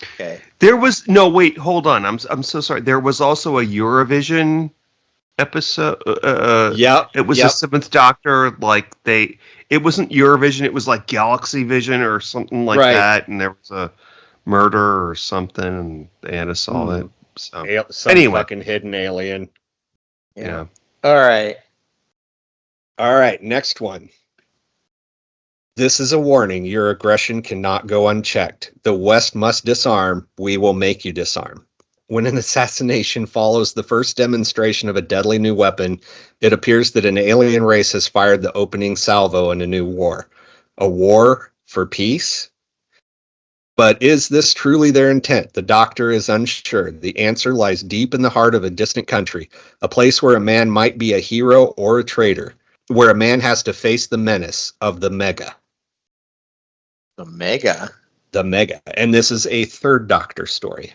[SPEAKER 4] Okay.
[SPEAKER 5] There was wait, hold on. I'm so sorry. There was also a Eurovision episode. It was the 7th Doctor. It wasn't Eurovision. It was Galaxy Vision or something like that. And there was a murder or something, and they had to solve it. So
[SPEAKER 6] some fucking hidden alien.
[SPEAKER 5] Yeah.
[SPEAKER 4] All right.
[SPEAKER 6] Next one. This is a warning. Your aggression cannot go unchecked. The West must disarm. We will make you disarm. When an assassination follows the first demonstration of a deadly new weapon, it appears that an alien race has fired the opening salvo in a new war. A war for peace? But is this truly their intent? The Doctor is unsure. The answer lies deep in the heart of a distant country, a place where a man might be a hero or a traitor, where a man has to face the menace of the Mega.
[SPEAKER 4] The Mega?
[SPEAKER 6] The Mega. And this is a 3rd Doctor story.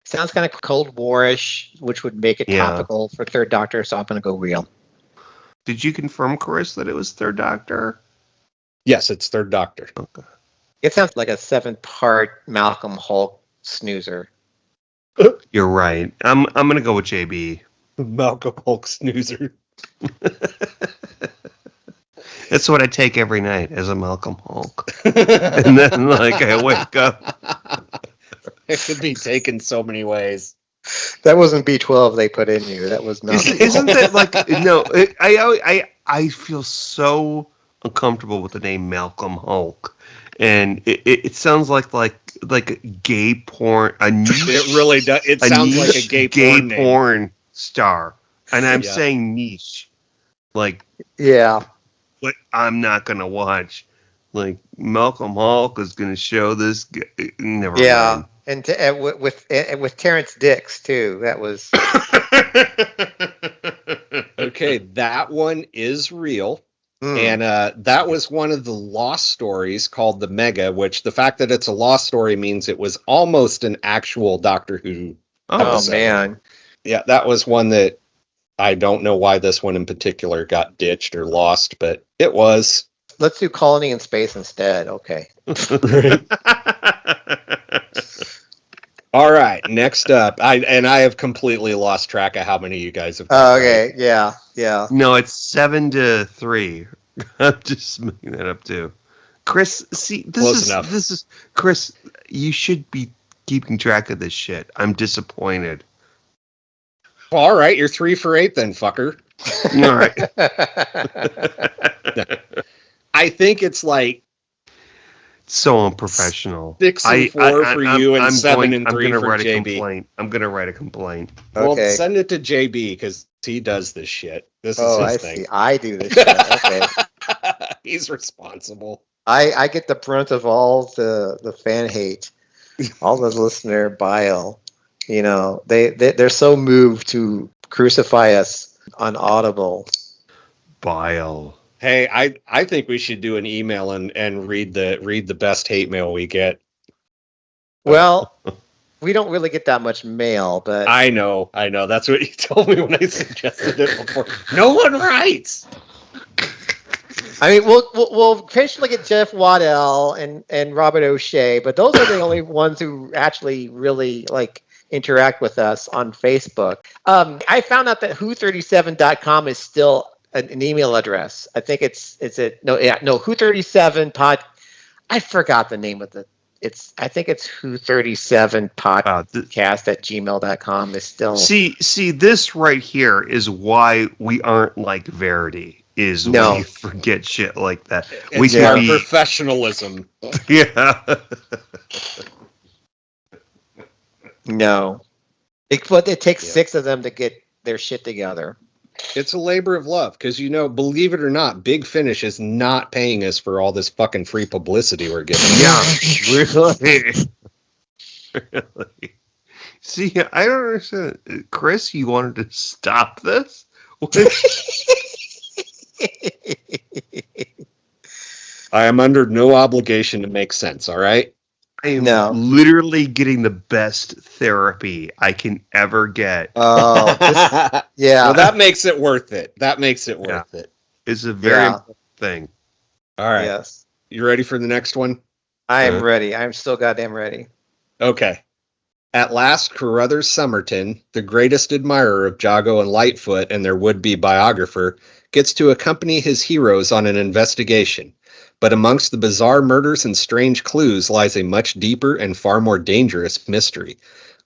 [SPEAKER 4] Sounds kind of Cold War-ish, which would make it topical for 3rd Doctor, so I'm going to go real.
[SPEAKER 5] Did you confirm, Chris, that it was 3rd Doctor?
[SPEAKER 6] Yes, it's 3rd Doctor.
[SPEAKER 4] Okay. It sounds like a 7-part Malcolm Hulk snoozer.
[SPEAKER 5] You're right. I'm going to go with JB.
[SPEAKER 6] Malcolm Hulk snoozer.
[SPEAKER 5] That's what I take every night as a Malcolm Hulk. And then I wake up.
[SPEAKER 6] It could be taken so many ways.
[SPEAKER 4] That wasn't B12 they put in you. That was not.
[SPEAKER 5] Isn't that like no? I feel so uncomfortable with the name Malcolm Hulk, and it sounds like gay porn.
[SPEAKER 6] It really does. It sounds like a gay
[SPEAKER 5] porn star, and I'm saying niche, like but I'm not gonna watch. Like Malcolm Hulk is gonna show this. Never mind.
[SPEAKER 4] And with Terrence Dix too. That was
[SPEAKER 6] okay. That one is real, and that was one of the lost stories called the Mega. Which the fact that it's a lost story means it was almost an actual Doctor Who.
[SPEAKER 4] Oh man,
[SPEAKER 6] yeah, that was one that I don't know why this one in particular got ditched or lost, but it was.
[SPEAKER 4] Let's do Colony in Space instead. Okay.
[SPEAKER 6] All right, next up, I have completely lost track of how many you guys have.
[SPEAKER 4] Okay, yeah.
[SPEAKER 5] No, it's 7-3. I'm just making that up too. Chris, see, this is Chris. You should be keeping track of this shit. I'm disappointed.
[SPEAKER 6] Well, all right, you're 3 for 8 then, fucker.
[SPEAKER 5] All right.
[SPEAKER 6] I think it's like
[SPEAKER 5] so unprofessional.
[SPEAKER 6] 6 and 4 for you, and 7 and 3 for JB.
[SPEAKER 5] I'm gonna write a complaint.
[SPEAKER 6] Well,
[SPEAKER 4] Okay.
[SPEAKER 6] send it to JB because he does this shit. This is his thing.
[SPEAKER 4] See. I do this shit. Okay.
[SPEAKER 6] He's responsible.
[SPEAKER 4] I get the brunt of all the fan hate, all the listener bile. You know, they're so moved to crucify us on Audible.
[SPEAKER 5] Bile.
[SPEAKER 6] Hey, I think we should do an email and read the best hate mail we get.
[SPEAKER 4] Well, we don't really get that much mail, but
[SPEAKER 6] I know. That's what you told me when I suggested it before. No one writes.
[SPEAKER 4] I mean, we'll occasionally get Jeff Waddell and Robert O'Shea, but those are the only ones who actually really interact with us on Facebook. I found out that who37.com is still an email address. I think it's who37pod. I forgot the name of the. I think it's who37podcast at gmail.com is still.
[SPEAKER 5] See, this right here is why we aren't like Verity. We forget shit like that.
[SPEAKER 6] We can be professionalism.
[SPEAKER 5] Yeah.
[SPEAKER 4] No. It takes 6 of them to get their shit together.
[SPEAKER 6] It's a labor of love because, believe it or not, Big Finish is not paying us for all this fucking free publicity we're getting.
[SPEAKER 5] Yeah, really. Really. See, I don't understand. Chris, you wanted to stop this?
[SPEAKER 6] I am under no obligation to make sense, all right?
[SPEAKER 5] I am literally getting the best therapy I can ever get.
[SPEAKER 4] Oh, yeah.
[SPEAKER 6] Well, that makes it worth it. It's
[SPEAKER 5] a very important thing.
[SPEAKER 6] All right.
[SPEAKER 4] Yes.
[SPEAKER 6] You ready for the next one?
[SPEAKER 4] I am ready. I'm still goddamn ready.
[SPEAKER 6] Okay. At last, Carruthers Somerton, the greatest admirer of Jago and Lightfoot and their would-be biographer, gets to accompany his heroes on an investigation. But amongst the bizarre murders and strange clues lies a much deeper and far more dangerous mystery.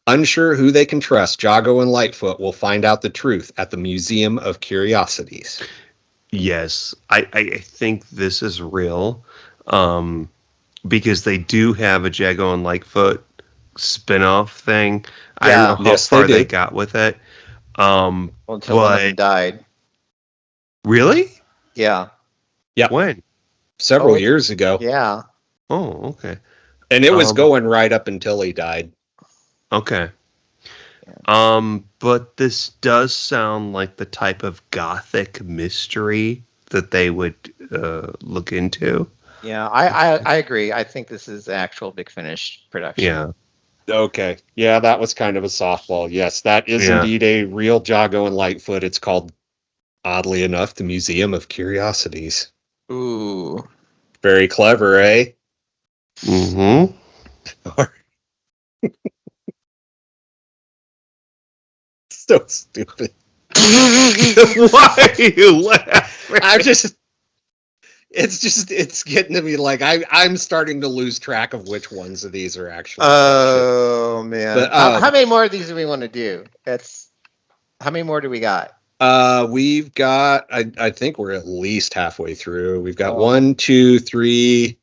[SPEAKER 6] Unsure who they can trust, Jago and Lightfoot will find out the truth at the Museum of Curiosities.
[SPEAKER 5] Yes, I think this is real, because they do have a Jago and Lightfoot spin-off thing. I don't know how far they got with it.
[SPEAKER 4] Until one of them died.
[SPEAKER 5] Really?
[SPEAKER 4] Yeah.
[SPEAKER 6] Yeah.
[SPEAKER 5] When?
[SPEAKER 6] Several years ago.
[SPEAKER 4] Yeah.
[SPEAKER 5] Oh, okay.
[SPEAKER 6] And it was going right up until he died.
[SPEAKER 5] Okay. But this does sound like the type of gothic mystery that they would look into.
[SPEAKER 4] Yeah, I agree. I think this is actual Big Finish production.
[SPEAKER 5] Yeah.
[SPEAKER 6] Okay. Yeah, that was kind of a softball. Yes, that is indeed a real Jago and Lightfoot. It's called, oddly enough, the Museum of Curiosities.
[SPEAKER 4] Ooh.
[SPEAKER 6] Very clever, eh?
[SPEAKER 5] Mm-hmm.
[SPEAKER 6] So stupid.
[SPEAKER 5] Why are you laughing?
[SPEAKER 6] I'm just... it's getting to me like I'm starting to lose track of which ones of these are actually.
[SPEAKER 4] Oh man!
[SPEAKER 6] But,
[SPEAKER 4] how many more of these do we want to do? How many more do we got?
[SPEAKER 6] We've got. I think we're at least halfway through. We've got
[SPEAKER 4] Oh.
[SPEAKER 6] 1, 2, 3,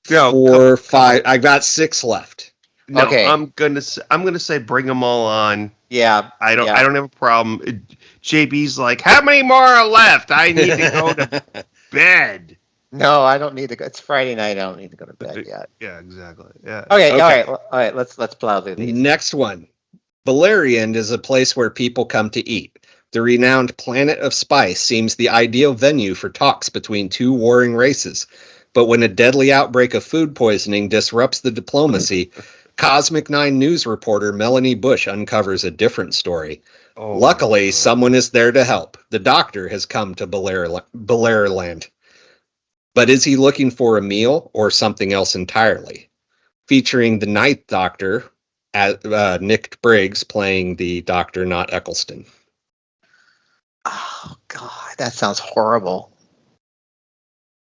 [SPEAKER 5] No,
[SPEAKER 6] 4, 5. I got 6 left.
[SPEAKER 5] No,
[SPEAKER 4] Okay.
[SPEAKER 5] I'm gonna say bring them all on.
[SPEAKER 4] Yeah,
[SPEAKER 5] I don't
[SPEAKER 4] yeah.
[SPEAKER 5] have a problem. JB's like, how many more are left? I need to go to bed.
[SPEAKER 4] No, I don't need to go. It's Friday night. I don't need to go to bed yet.
[SPEAKER 5] Yeah, exactly. Yeah.
[SPEAKER 4] Okay,
[SPEAKER 6] Okay.
[SPEAKER 4] all right. Let's plow through these.
[SPEAKER 6] Next one. Beleriand is a place where people come to eat. The renowned Planet of Spice seems the ideal venue for talks between two warring races. But when a deadly outbreak of food poisoning disrupts the diplomacy, Cosmic 9 news reporter Melanie Bush uncovers a different story.
[SPEAKER 5] Oh,
[SPEAKER 6] Luckily, someone is there to help. The doctor has come to Beleriand. But is he looking for a meal or something else entirely? Featuring the Ninth Doctor, Nick Briggs playing the Doctor, not Eccleston.
[SPEAKER 4] Oh God, that sounds horrible.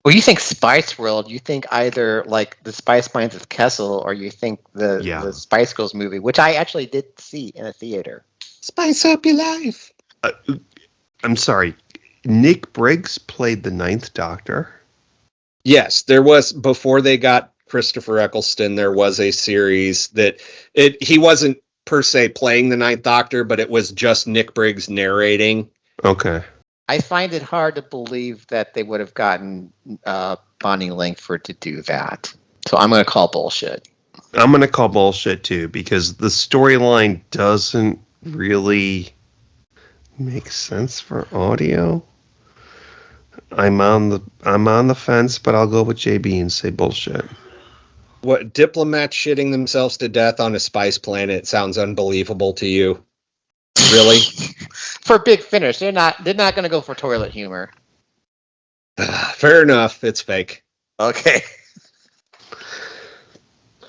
[SPEAKER 4] Well, you think Spice World? You think either like the Spice Mines of Kessel, or you think the Spice Girls movie, which I actually did see in a theater.
[SPEAKER 6] Spice up your life.
[SPEAKER 5] I'm sorry. Nick Briggs played the Ninth Doctor.
[SPEAKER 6] Yes, there was, before they got Christopher Eccleston, there was a series that he wasn't per se playing the Ninth Doctor, but it was just Nick Briggs narrating.
[SPEAKER 5] Okay.
[SPEAKER 4] I find it hard to believe that they would have gotten Bonnie Langford to do that. So I'm going to call bullshit.
[SPEAKER 5] I'm going to call bullshit too, because the storyline doesn't really make sense for audio. I'm on the fence, but I'll go with JB and say bullshit.
[SPEAKER 6] What, diplomats shitting themselves to death on a spice planet sounds unbelievable to you? Really?
[SPEAKER 4] For Big Finish, they're not going to go for toilet humor.
[SPEAKER 6] Fair enough. It's fake.
[SPEAKER 4] Okay.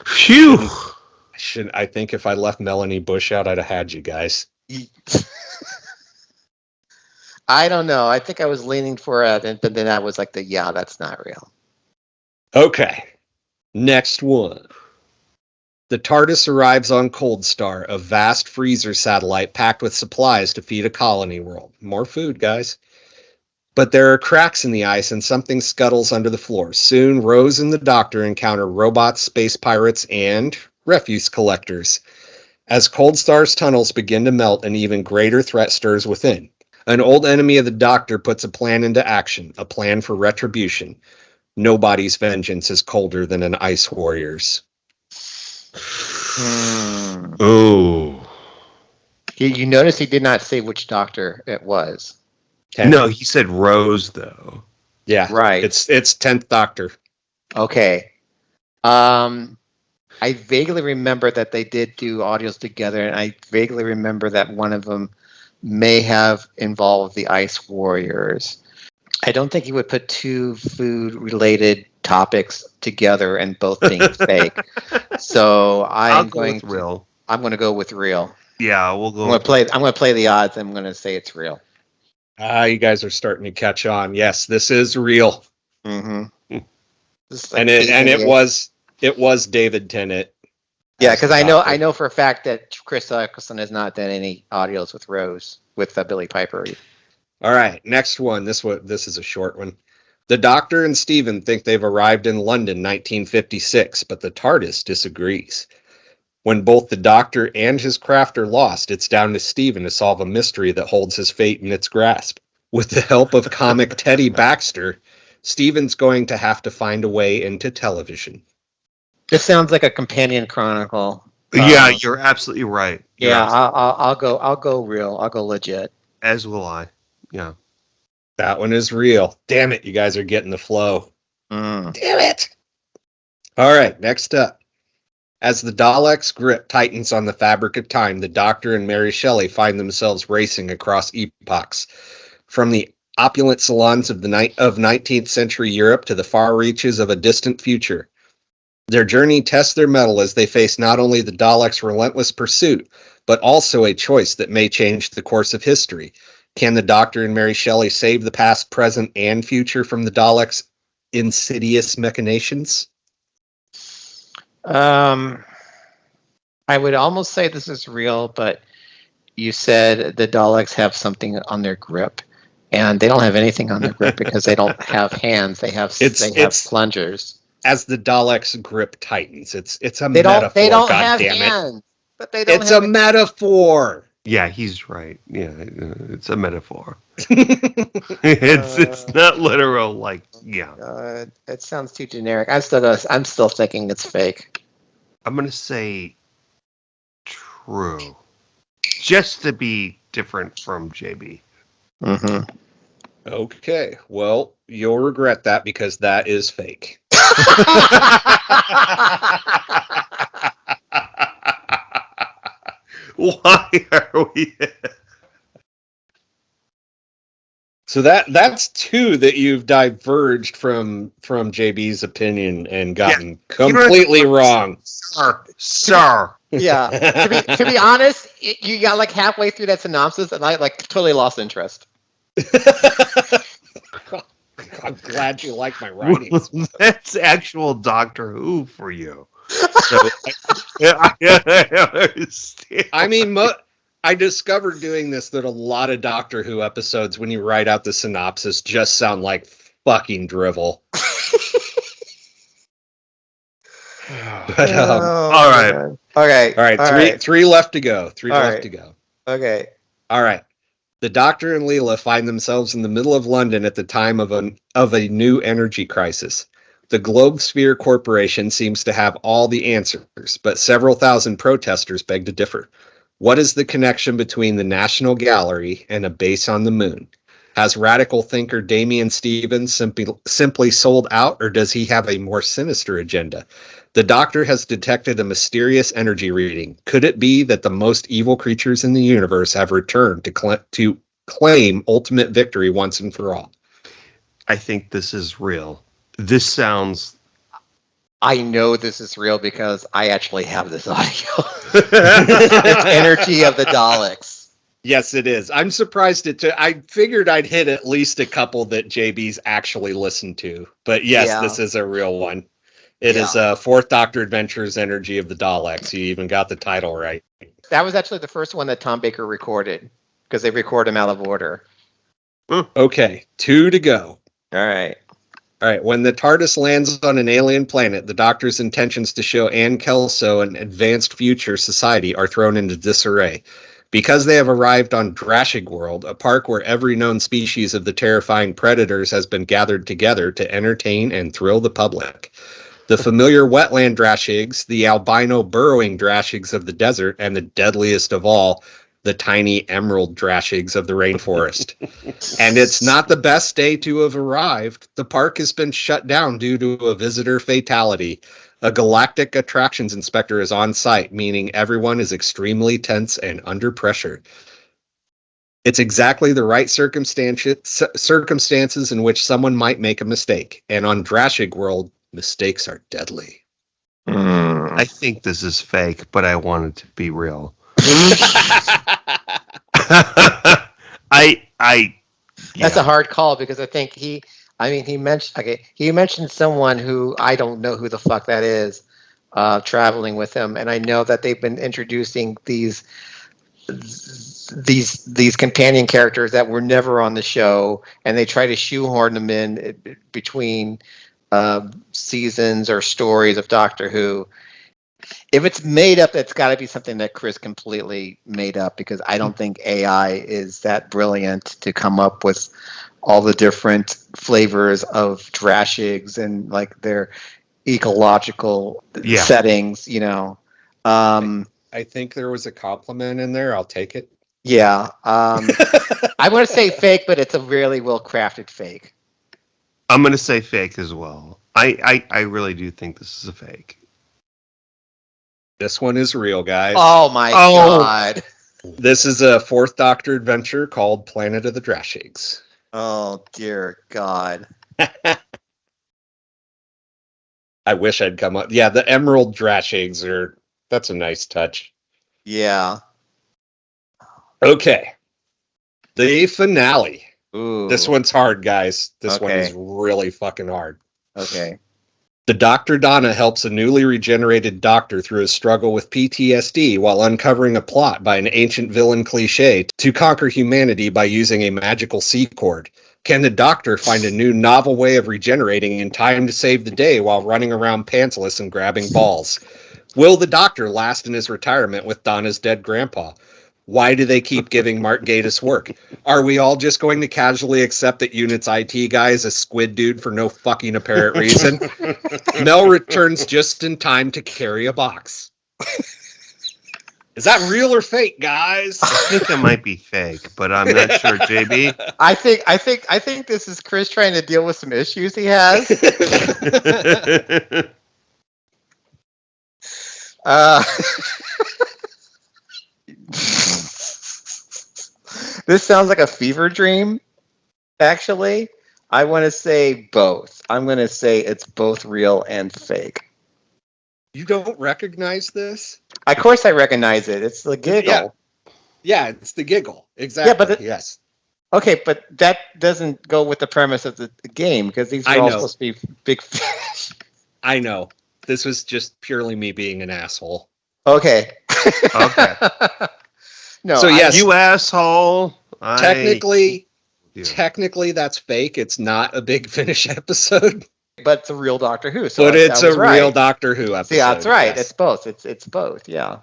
[SPEAKER 5] Phew.
[SPEAKER 6] I think if I left Melanie Bush out, I'd have had you guys.
[SPEAKER 4] I don't know. I think I was leaning for it, but then I was like, that's not real.
[SPEAKER 6] Okay. Next one. The TARDIS arrives on Cold Star, a vast freezer satellite packed with supplies to feed a colony world. More food, guys. But there are cracks in the ice and something scuttles under the floor. Soon, Rose and the Doctor encounter robots, space pirates, and refuse collectors. As Cold Star's tunnels begin to melt, an even greater threat stirs within. An old enemy of the Doctor puts a plan into action, a plan for retribution. Nobody's vengeance is colder than an ice warrior's.
[SPEAKER 5] Oh.
[SPEAKER 4] You notice he did not say which Doctor it was.
[SPEAKER 5] No, he said Rose, though.
[SPEAKER 6] Yeah,
[SPEAKER 4] right.
[SPEAKER 6] It's 10th Doctor.
[SPEAKER 4] Okay. I vaguely remember that they did do audios together, and I vaguely remember that one of them may have involved the Ice Warriors. I don't think he would put two food-related topics together and both being fake. So I'm going to go with real.
[SPEAKER 5] Yeah, we'll go.
[SPEAKER 4] I'm going to play the odds. I'm going to say it's real.
[SPEAKER 6] You guys are starting to catch on. Yes, this is real.
[SPEAKER 4] Mm-hmm.
[SPEAKER 6] And it was David Tennant.
[SPEAKER 4] Yeah, because I know for a fact that Chris Eccleston has not done any audios with Rose with Billy Piper.
[SPEAKER 6] All right, next one. This is a short one. The Doctor and Stephen think they've arrived in London, 1956, but the TARDIS disagrees. When both the Doctor and his craft are lost, it's down to Stephen to solve a mystery that holds his fate in its grasp. With the help of comic Teddy Baxter, Stephen's going to have to find a way into television.
[SPEAKER 4] This sounds like a companion chronicle.
[SPEAKER 5] Yeah, you're absolutely right.
[SPEAKER 4] I'll go real. I'll go legit.
[SPEAKER 5] As will I. Yeah.
[SPEAKER 6] That one is real. Damn it, you guys are getting the flow.
[SPEAKER 4] Damn
[SPEAKER 6] it. All right, next up. As the Daleks' grip tightens on the fabric of time, the Doctor and Mary Shelley find themselves racing across epochs. From the opulent salons of 19th century Europe to the far reaches of a distant future. Their journey tests their mettle as they face not only the Daleks' relentless pursuit, but also a choice that may change the course of history. Can the Doctor and Mary Shelley save the past, present, and future from the Daleks' insidious machinations?
[SPEAKER 4] I would almost say this is real, but you said the Daleks have something on their grip, and they don't have anything on their grip because they don't have hands. They have plungers.
[SPEAKER 6] As the Daleks' grip tightens, it's a
[SPEAKER 4] They
[SPEAKER 6] metaphor.
[SPEAKER 4] They don't
[SPEAKER 6] God
[SPEAKER 4] have
[SPEAKER 6] damn
[SPEAKER 4] hands,
[SPEAKER 6] it!
[SPEAKER 4] but they don't.
[SPEAKER 6] It's a metaphor.
[SPEAKER 5] Yeah, he's right. Yeah, it's a metaphor. It's not literal. Like, yeah.
[SPEAKER 4] It sounds too generic. I'm still thinking it's fake.
[SPEAKER 5] I'm gonna say true, just to be different from JB.
[SPEAKER 4] Mm-hmm.
[SPEAKER 6] Okay, well, you'll regret that because that is fake.
[SPEAKER 5] Why are we?
[SPEAKER 6] So that's two that you've diverged from JB's opinion and gotten completely wrong.
[SPEAKER 5] Sir.
[SPEAKER 4] Yeah. To be honest, you got like halfway through that synopsis, and I like totally lost interest.
[SPEAKER 6] I'm glad you like my writings.
[SPEAKER 5] That's actual Doctor Who for you. So, I
[SPEAKER 6] mean, I discovered doing this that a lot of Doctor Who episodes, when you write out the synopsis, just sound like fucking drivel. But
[SPEAKER 5] all right.
[SPEAKER 4] Okay.
[SPEAKER 6] Three left to go. Three left to go.
[SPEAKER 4] Okay.
[SPEAKER 6] All right. The Doctor and Leela find themselves in the middle of London at the time of a new energy crisis. The Globe Sphere Corporation seems to have all the answers, but several thousand protesters beg to differ. What is the connection between the National Gallery and a base on the moon? Has radical thinker Damian Stevens simply sold out, or does he have a more sinister agenda? The Doctor has detected a mysterious energy reading. Could it be that the most evil creatures in the universe have returned to claim ultimate victory once and for all?
[SPEAKER 5] I think this is real. This sounds...
[SPEAKER 4] I know this is real because I actually have this audio. It's Energy of the Daleks.
[SPEAKER 6] Yes, it is. I'm surprised I figured I'd hit at least a couple that JB's actually listened to. But yes, This is a real one. It is Fourth Doctor Adventures, Energy of the Daleks. You even got the title right.
[SPEAKER 4] That was actually the first one that Tom Baker recorded because they record him out of order.
[SPEAKER 6] Okay, 2 to go.
[SPEAKER 4] All right.
[SPEAKER 6] When the TARDIS lands on an alien planet, the Doctor's intentions to show Anne Kelso an advanced future society are thrown into disarray. Because they have arrived on Drashig World, a park where every known species of the terrifying predators has been gathered together to entertain and thrill the public. The familiar wetland Drashigs, the albino burrowing Drashigs of the desert, and the deadliest of all, the tiny emerald Drashigs of the rainforest. And it's not the best day to have arrived. The park has been shut down due to a visitor fatality. A galactic attractions inspector is on site, meaning everyone is extremely tense and under pressure. It's exactly the right circumstances in which someone might make a mistake. And on Drashig World, mistakes are deadly.
[SPEAKER 5] I think this is fake, but I want it to be real.
[SPEAKER 4] That's a hard call because I think he mentioned someone who I don't know who the fuck that is traveling with him, and I know that they've been introducing these companion characters that were never on the show, and they try to shoehorn them in between seasons or stories of Doctor Who. If it's made up, it's got to be something that Chris completely made up because I don't think AI is that brilliant to come up with all the different flavors of Drashigs and like their ecological settings, you know.
[SPEAKER 6] I think there was a compliment in there. I'll take it.
[SPEAKER 4] Yeah. I want to say fake, but it's a really well-crafted fake.
[SPEAKER 5] I'm going to say fake as well. I really do think this is a fake.
[SPEAKER 6] This one is real, guys.
[SPEAKER 4] Oh my God.
[SPEAKER 6] This is a Fourth Doctor adventure called Planet of the Drashigs.
[SPEAKER 4] Oh dear God.
[SPEAKER 6] I wish I'd come up. Yeah, the Emerald Drashigs that's a nice touch.
[SPEAKER 4] Yeah.
[SPEAKER 6] Okay. The finale.
[SPEAKER 4] Ooh.
[SPEAKER 6] This one's hard, guys. This one
[SPEAKER 4] Okay.
[SPEAKER 6] is really fucking hard.
[SPEAKER 4] Okay.
[SPEAKER 6] The Dr. Donna helps a newly regenerated doctor through his struggle with PTSD while uncovering a plot by an ancient villain cliche to conquer humanity by using a magical C chord. Can the doctor find a new novel way of regenerating in time to save the day while running around pantsless and grabbing balls? Will the doctor last in his retirement with Donna's dead grandpa? Why do they keep giving Mark Gatiss work? Are we all just going to casually accept that Unit's IT guy is a squid dude for no fucking apparent reason? Mel returns just in time to carry a box. Is that real or fake, guys?
[SPEAKER 5] I think it might be fake, but I'm not sure, JB.
[SPEAKER 4] I think this is Chris trying to deal with some issues he has. This sounds like a fever dream, actually. I want to say both. I'm going to say it's both real and fake.
[SPEAKER 6] You don't recognize this?
[SPEAKER 4] Of course I recognize it. It's the giggle.
[SPEAKER 6] Yeah, it's the giggle. Exactly.
[SPEAKER 4] Yeah, but
[SPEAKER 6] yes.
[SPEAKER 4] Okay, but that doesn't go with the premise of the game, because these are all supposed to be big fish.
[SPEAKER 6] I know. This was just purely me being an asshole.
[SPEAKER 4] Okay.
[SPEAKER 5] Okay.
[SPEAKER 4] No,
[SPEAKER 6] so yes,
[SPEAKER 5] you asshole.
[SPEAKER 6] Technically, that's fake. It's not a Big Finish episode.
[SPEAKER 4] But it's a real Doctor Who. So
[SPEAKER 6] but it's a real Doctor Who episode.
[SPEAKER 4] See, that's right.
[SPEAKER 6] Yes.
[SPEAKER 4] It's both. It's both. Yeah.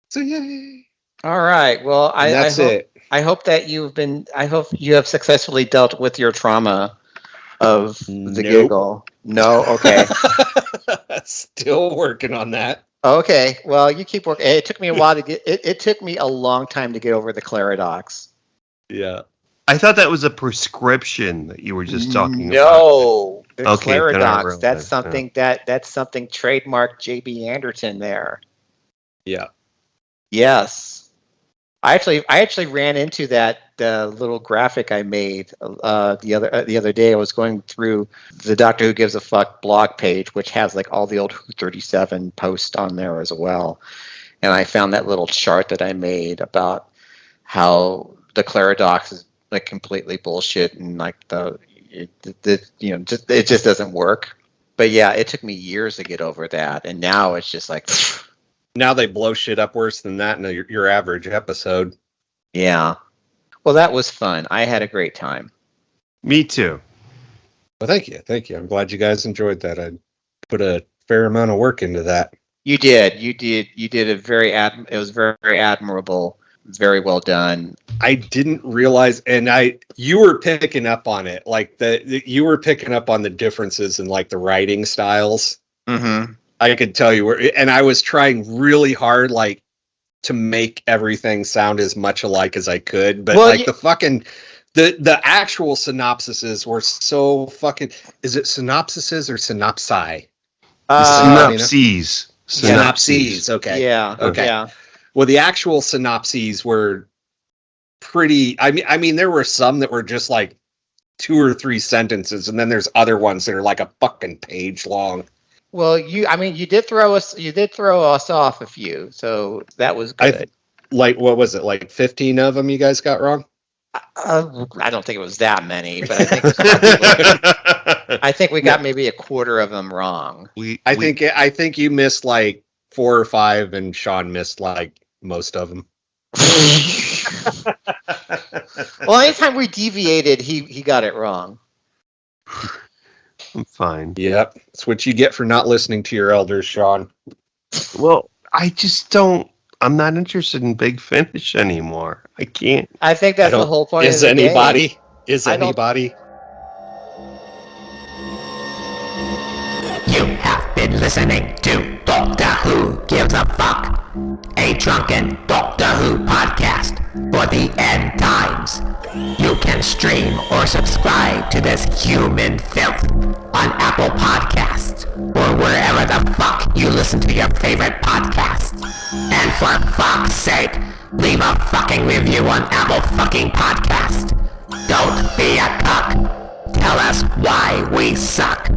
[SPEAKER 6] So yay.
[SPEAKER 4] All right. Well, I hope that I hope you have successfully dealt with your trauma of the giggle. No. Okay.
[SPEAKER 6] Still working on that.
[SPEAKER 4] Okay. Well, you keep working. It took me a while to get. It took me a long time to get over the Claridox.
[SPEAKER 6] Yeah.
[SPEAKER 5] I thought that was a prescription that you were just talking about.
[SPEAKER 4] No, the
[SPEAKER 5] Okay,
[SPEAKER 4] Claridox. That's something that's something trademark JB Anderton there.
[SPEAKER 6] Yeah.
[SPEAKER 4] Yes. I actually ran into that little graphic I made the other day. I was going through the Doctor Who Gives a Fuck blog page, which has like all the old Who 37 posts on there as well. And I found that little chart that I made about how the Claridox is like completely bullshit and like it just doesn't work. But yeah, it took me years to get over that, and now it's just like.
[SPEAKER 6] Now they blow shit up worse than that in your average episode.
[SPEAKER 4] Yeah. Well, that was fun. I had a great time.
[SPEAKER 5] Me too.
[SPEAKER 6] Well, thank you. I'm glad you guys enjoyed that. I put a fair amount of work into that.
[SPEAKER 4] You did. It was very admirable. Very well done.
[SPEAKER 6] I didn't realize, and you were picking up on it, like you were picking up on the differences in like the writing styles.
[SPEAKER 4] Mm-hmm.
[SPEAKER 6] I could tell you and I was trying really hard, like, to make everything sound as much alike as I could, but the actual synopsises were so fucking. Is it synopsises or synopsi?
[SPEAKER 5] Synopses.
[SPEAKER 6] Synopses. Okay.
[SPEAKER 4] Yeah.
[SPEAKER 6] Okay.
[SPEAKER 4] Yeah.
[SPEAKER 6] Well, the actual synopses were pretty. I mean, there were some that were just like 2 or 3 sentences, and then there's other ones that are like a fucking page long.
[SPEAKER 4] Well, you did throw us off a few, so that was good.
[SPEAKER 6] What was it? Like 15 of them you guys got wrong?
[SPEAKER 4] I don't think it was that many, but I think we got maybe a quarter of them wrong.
[SPEAKER 6] I think you missed like 4 or 5, and Sean missed like most of them.
[SPEAKER 4] Well, anytime we deviated, he got it wrong.
[SPEAKER 5] I'm fine.
[SPEAKER 6] Yep. That's what you get for not listening to your elders, Sean.
[SPEAKER 5] Well, I just don't. I'm not interested in Big Finish anymore. I can't.
[SPEAKER 4] I think that's the whole point.
[SPEAKER 6] Is anybody? Is anybody?
[SPEAKER 9] You have been listening to Doctor Who Gives a Fuck, a drunken Doctor Who podcast for the end times. You can stream or subscribe to this human filth on Apple Podcasts or wherever the fuck you listen to your favorite podcasts. And for fuck's sake, leave a fucking review on Apple fucking Podcast. Don't be a cuck. Tell us why we suck.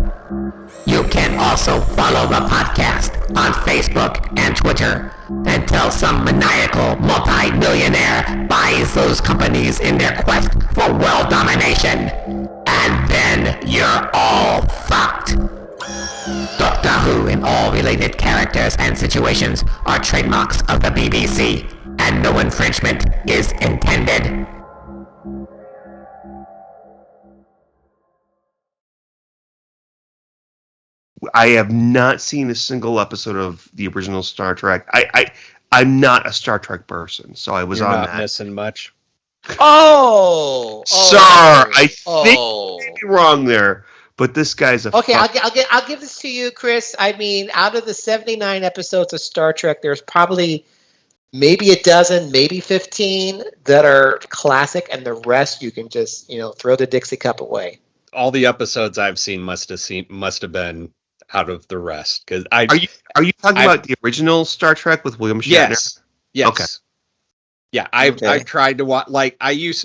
[SPEAKER 9] You can also follow the podcast on Facebook and Twitter until some maniacal multi-millionaire buys those companies in their quest for world domination. And then you're all fucked. Doctor Who and all related characters and situations are trademarks of the BBC, and no infringement is intended.
[SPEAKER 5] I have not seen a single episode of the original Star Trek. I'm not a Star Trek person, so I was
[SPEAKER 6] You're
[SPEAKER 5] on
[SPEAKER 6] not
[SPEAKER 5] that.
[SPEAKER 6] missing much.
[SPEAKER 5] Sir, I think you may be wrong there, but this guy's a
[SPEAKER 4] Okay, I'll give this to you, Chris. I mean, out of the 79 episodes of Star Trek, there's probably maybe a dozen, maybe 15 that are classic, and the rest you can just, throw the Dixie cup away.
[SPEAKER 6] All the episodes I've seen must have been out of the rest. Because
[SPEAKER 5] are you talking about the original Star Trek with William Shatner?
[SPEAKER 6] Yes.
[SPEAKER 5] Okay.
[SPEAKER 6] Yeah, I've tried to watch. Like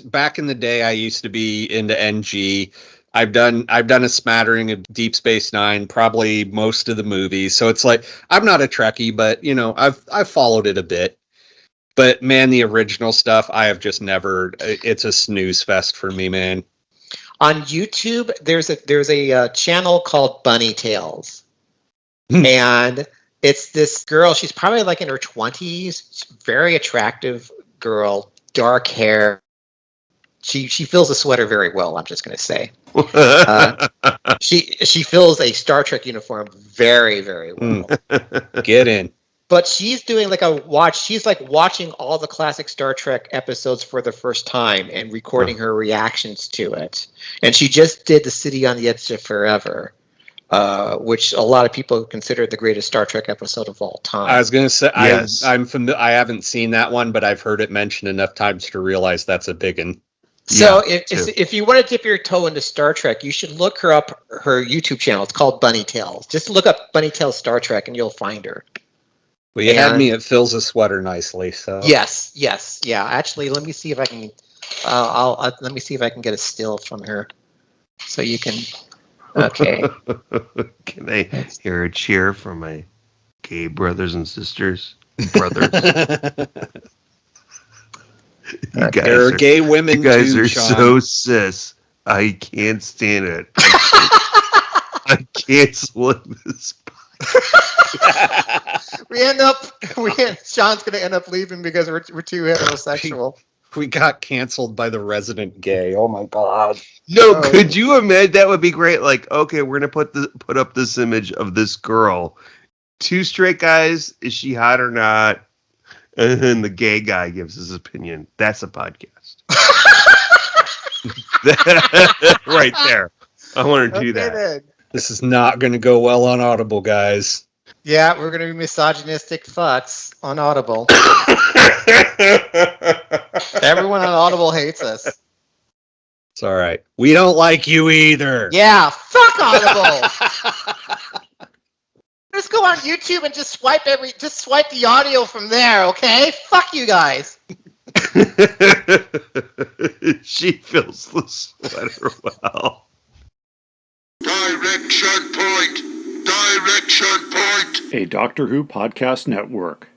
[SPEAKER 6] back in the day, I used to be into NG. I've done a smattering of Deep Space Nine, probably most of the movies. So it's like I'm not a Trekkie, but I've followed it a bit. But man, the original stuff I have just never. It's a snooze fest for me, man.
[SPEAKER 4] On YouTube, there's a channel called Bunny Tales, and it's this girl. She's probably like in her 20s. Very attractive girl, dark hair. She fills a sweater very well. I'm just going to say, she fills a Star Trek uniform very, very well.
[SPEAKER 6] Get in.
[SPEAKER 4] But she's doing she's like watching all the classic Star Trek episodes for the first time and recording her reactions to it. And she just did The City on the Edge of Forever, which a lot of people consider the greatest Star Trek episode of all time.
[SPEAKER 6] I was going to say,
[SPEAKER 5] yes.
[SPEAKER 6] I'm familiar. I haven't seen that one, but I've heard it mentioned enough times to realize that's a big one.
[SPEAKER 4] So if you want to dip your toe into Star Trek, you should look her up, her YouTube channel. It's called Bunny Tales. Just look up Bunny Tales Star Trek and you'll find her.
[SPEAKER 6] Well, you had me. It fills a sweater nicely. So
[SPEAKER 4] yes, yeah. Actually, let me see if I can. Let me see if I can get a still from her, so you can. Okay.
[SPEAKER 5] Can I hear a cheer from my gay brothers and sisters? Brothers.
[SPEAKER 6] There are gay women.
[SPEAKER 5] You guys
[SPEAKER 6] too,
[SPEAKER 5] are
[SPEAKER 6] Sean.
[SPEAKER 5] so cis. I can't stand it. I cancel this.
[SPEAKER 4] Sean's going to end up leaving because we're too heterosexual.
[SPEAKER 6] We got canceled by the resident gay. Oh my god.
[SPEAKER 5] No, could you imagine? That would be great. Like, okay, we're going to put up this image of this girl. 2 straight guys. Is she hot or not? And then the gay guy gives his opinion. That's a podcast. Right there. I want to do that.
[SPEAKER 4] Then.
[SPEAKER 6] This is not going to go well on Audible, guys.
[SPEAKER 4] Yeah, we're going to be misogynistic fucks on Audible. Everyone on Audible hates us.
[SPEAKER 6] It's all right. We don't like you either.
[SPEAKER 4] Yeah, fuck Audible. Just go on YouTube and just swipe the audio from there, okay? Fuck you guys.
[SPEAKER 5] She fills the sweater well.
[SPEAKER 10] Direction point! Direction point!
[SPEAKER 11] A Doctor Who podcast network.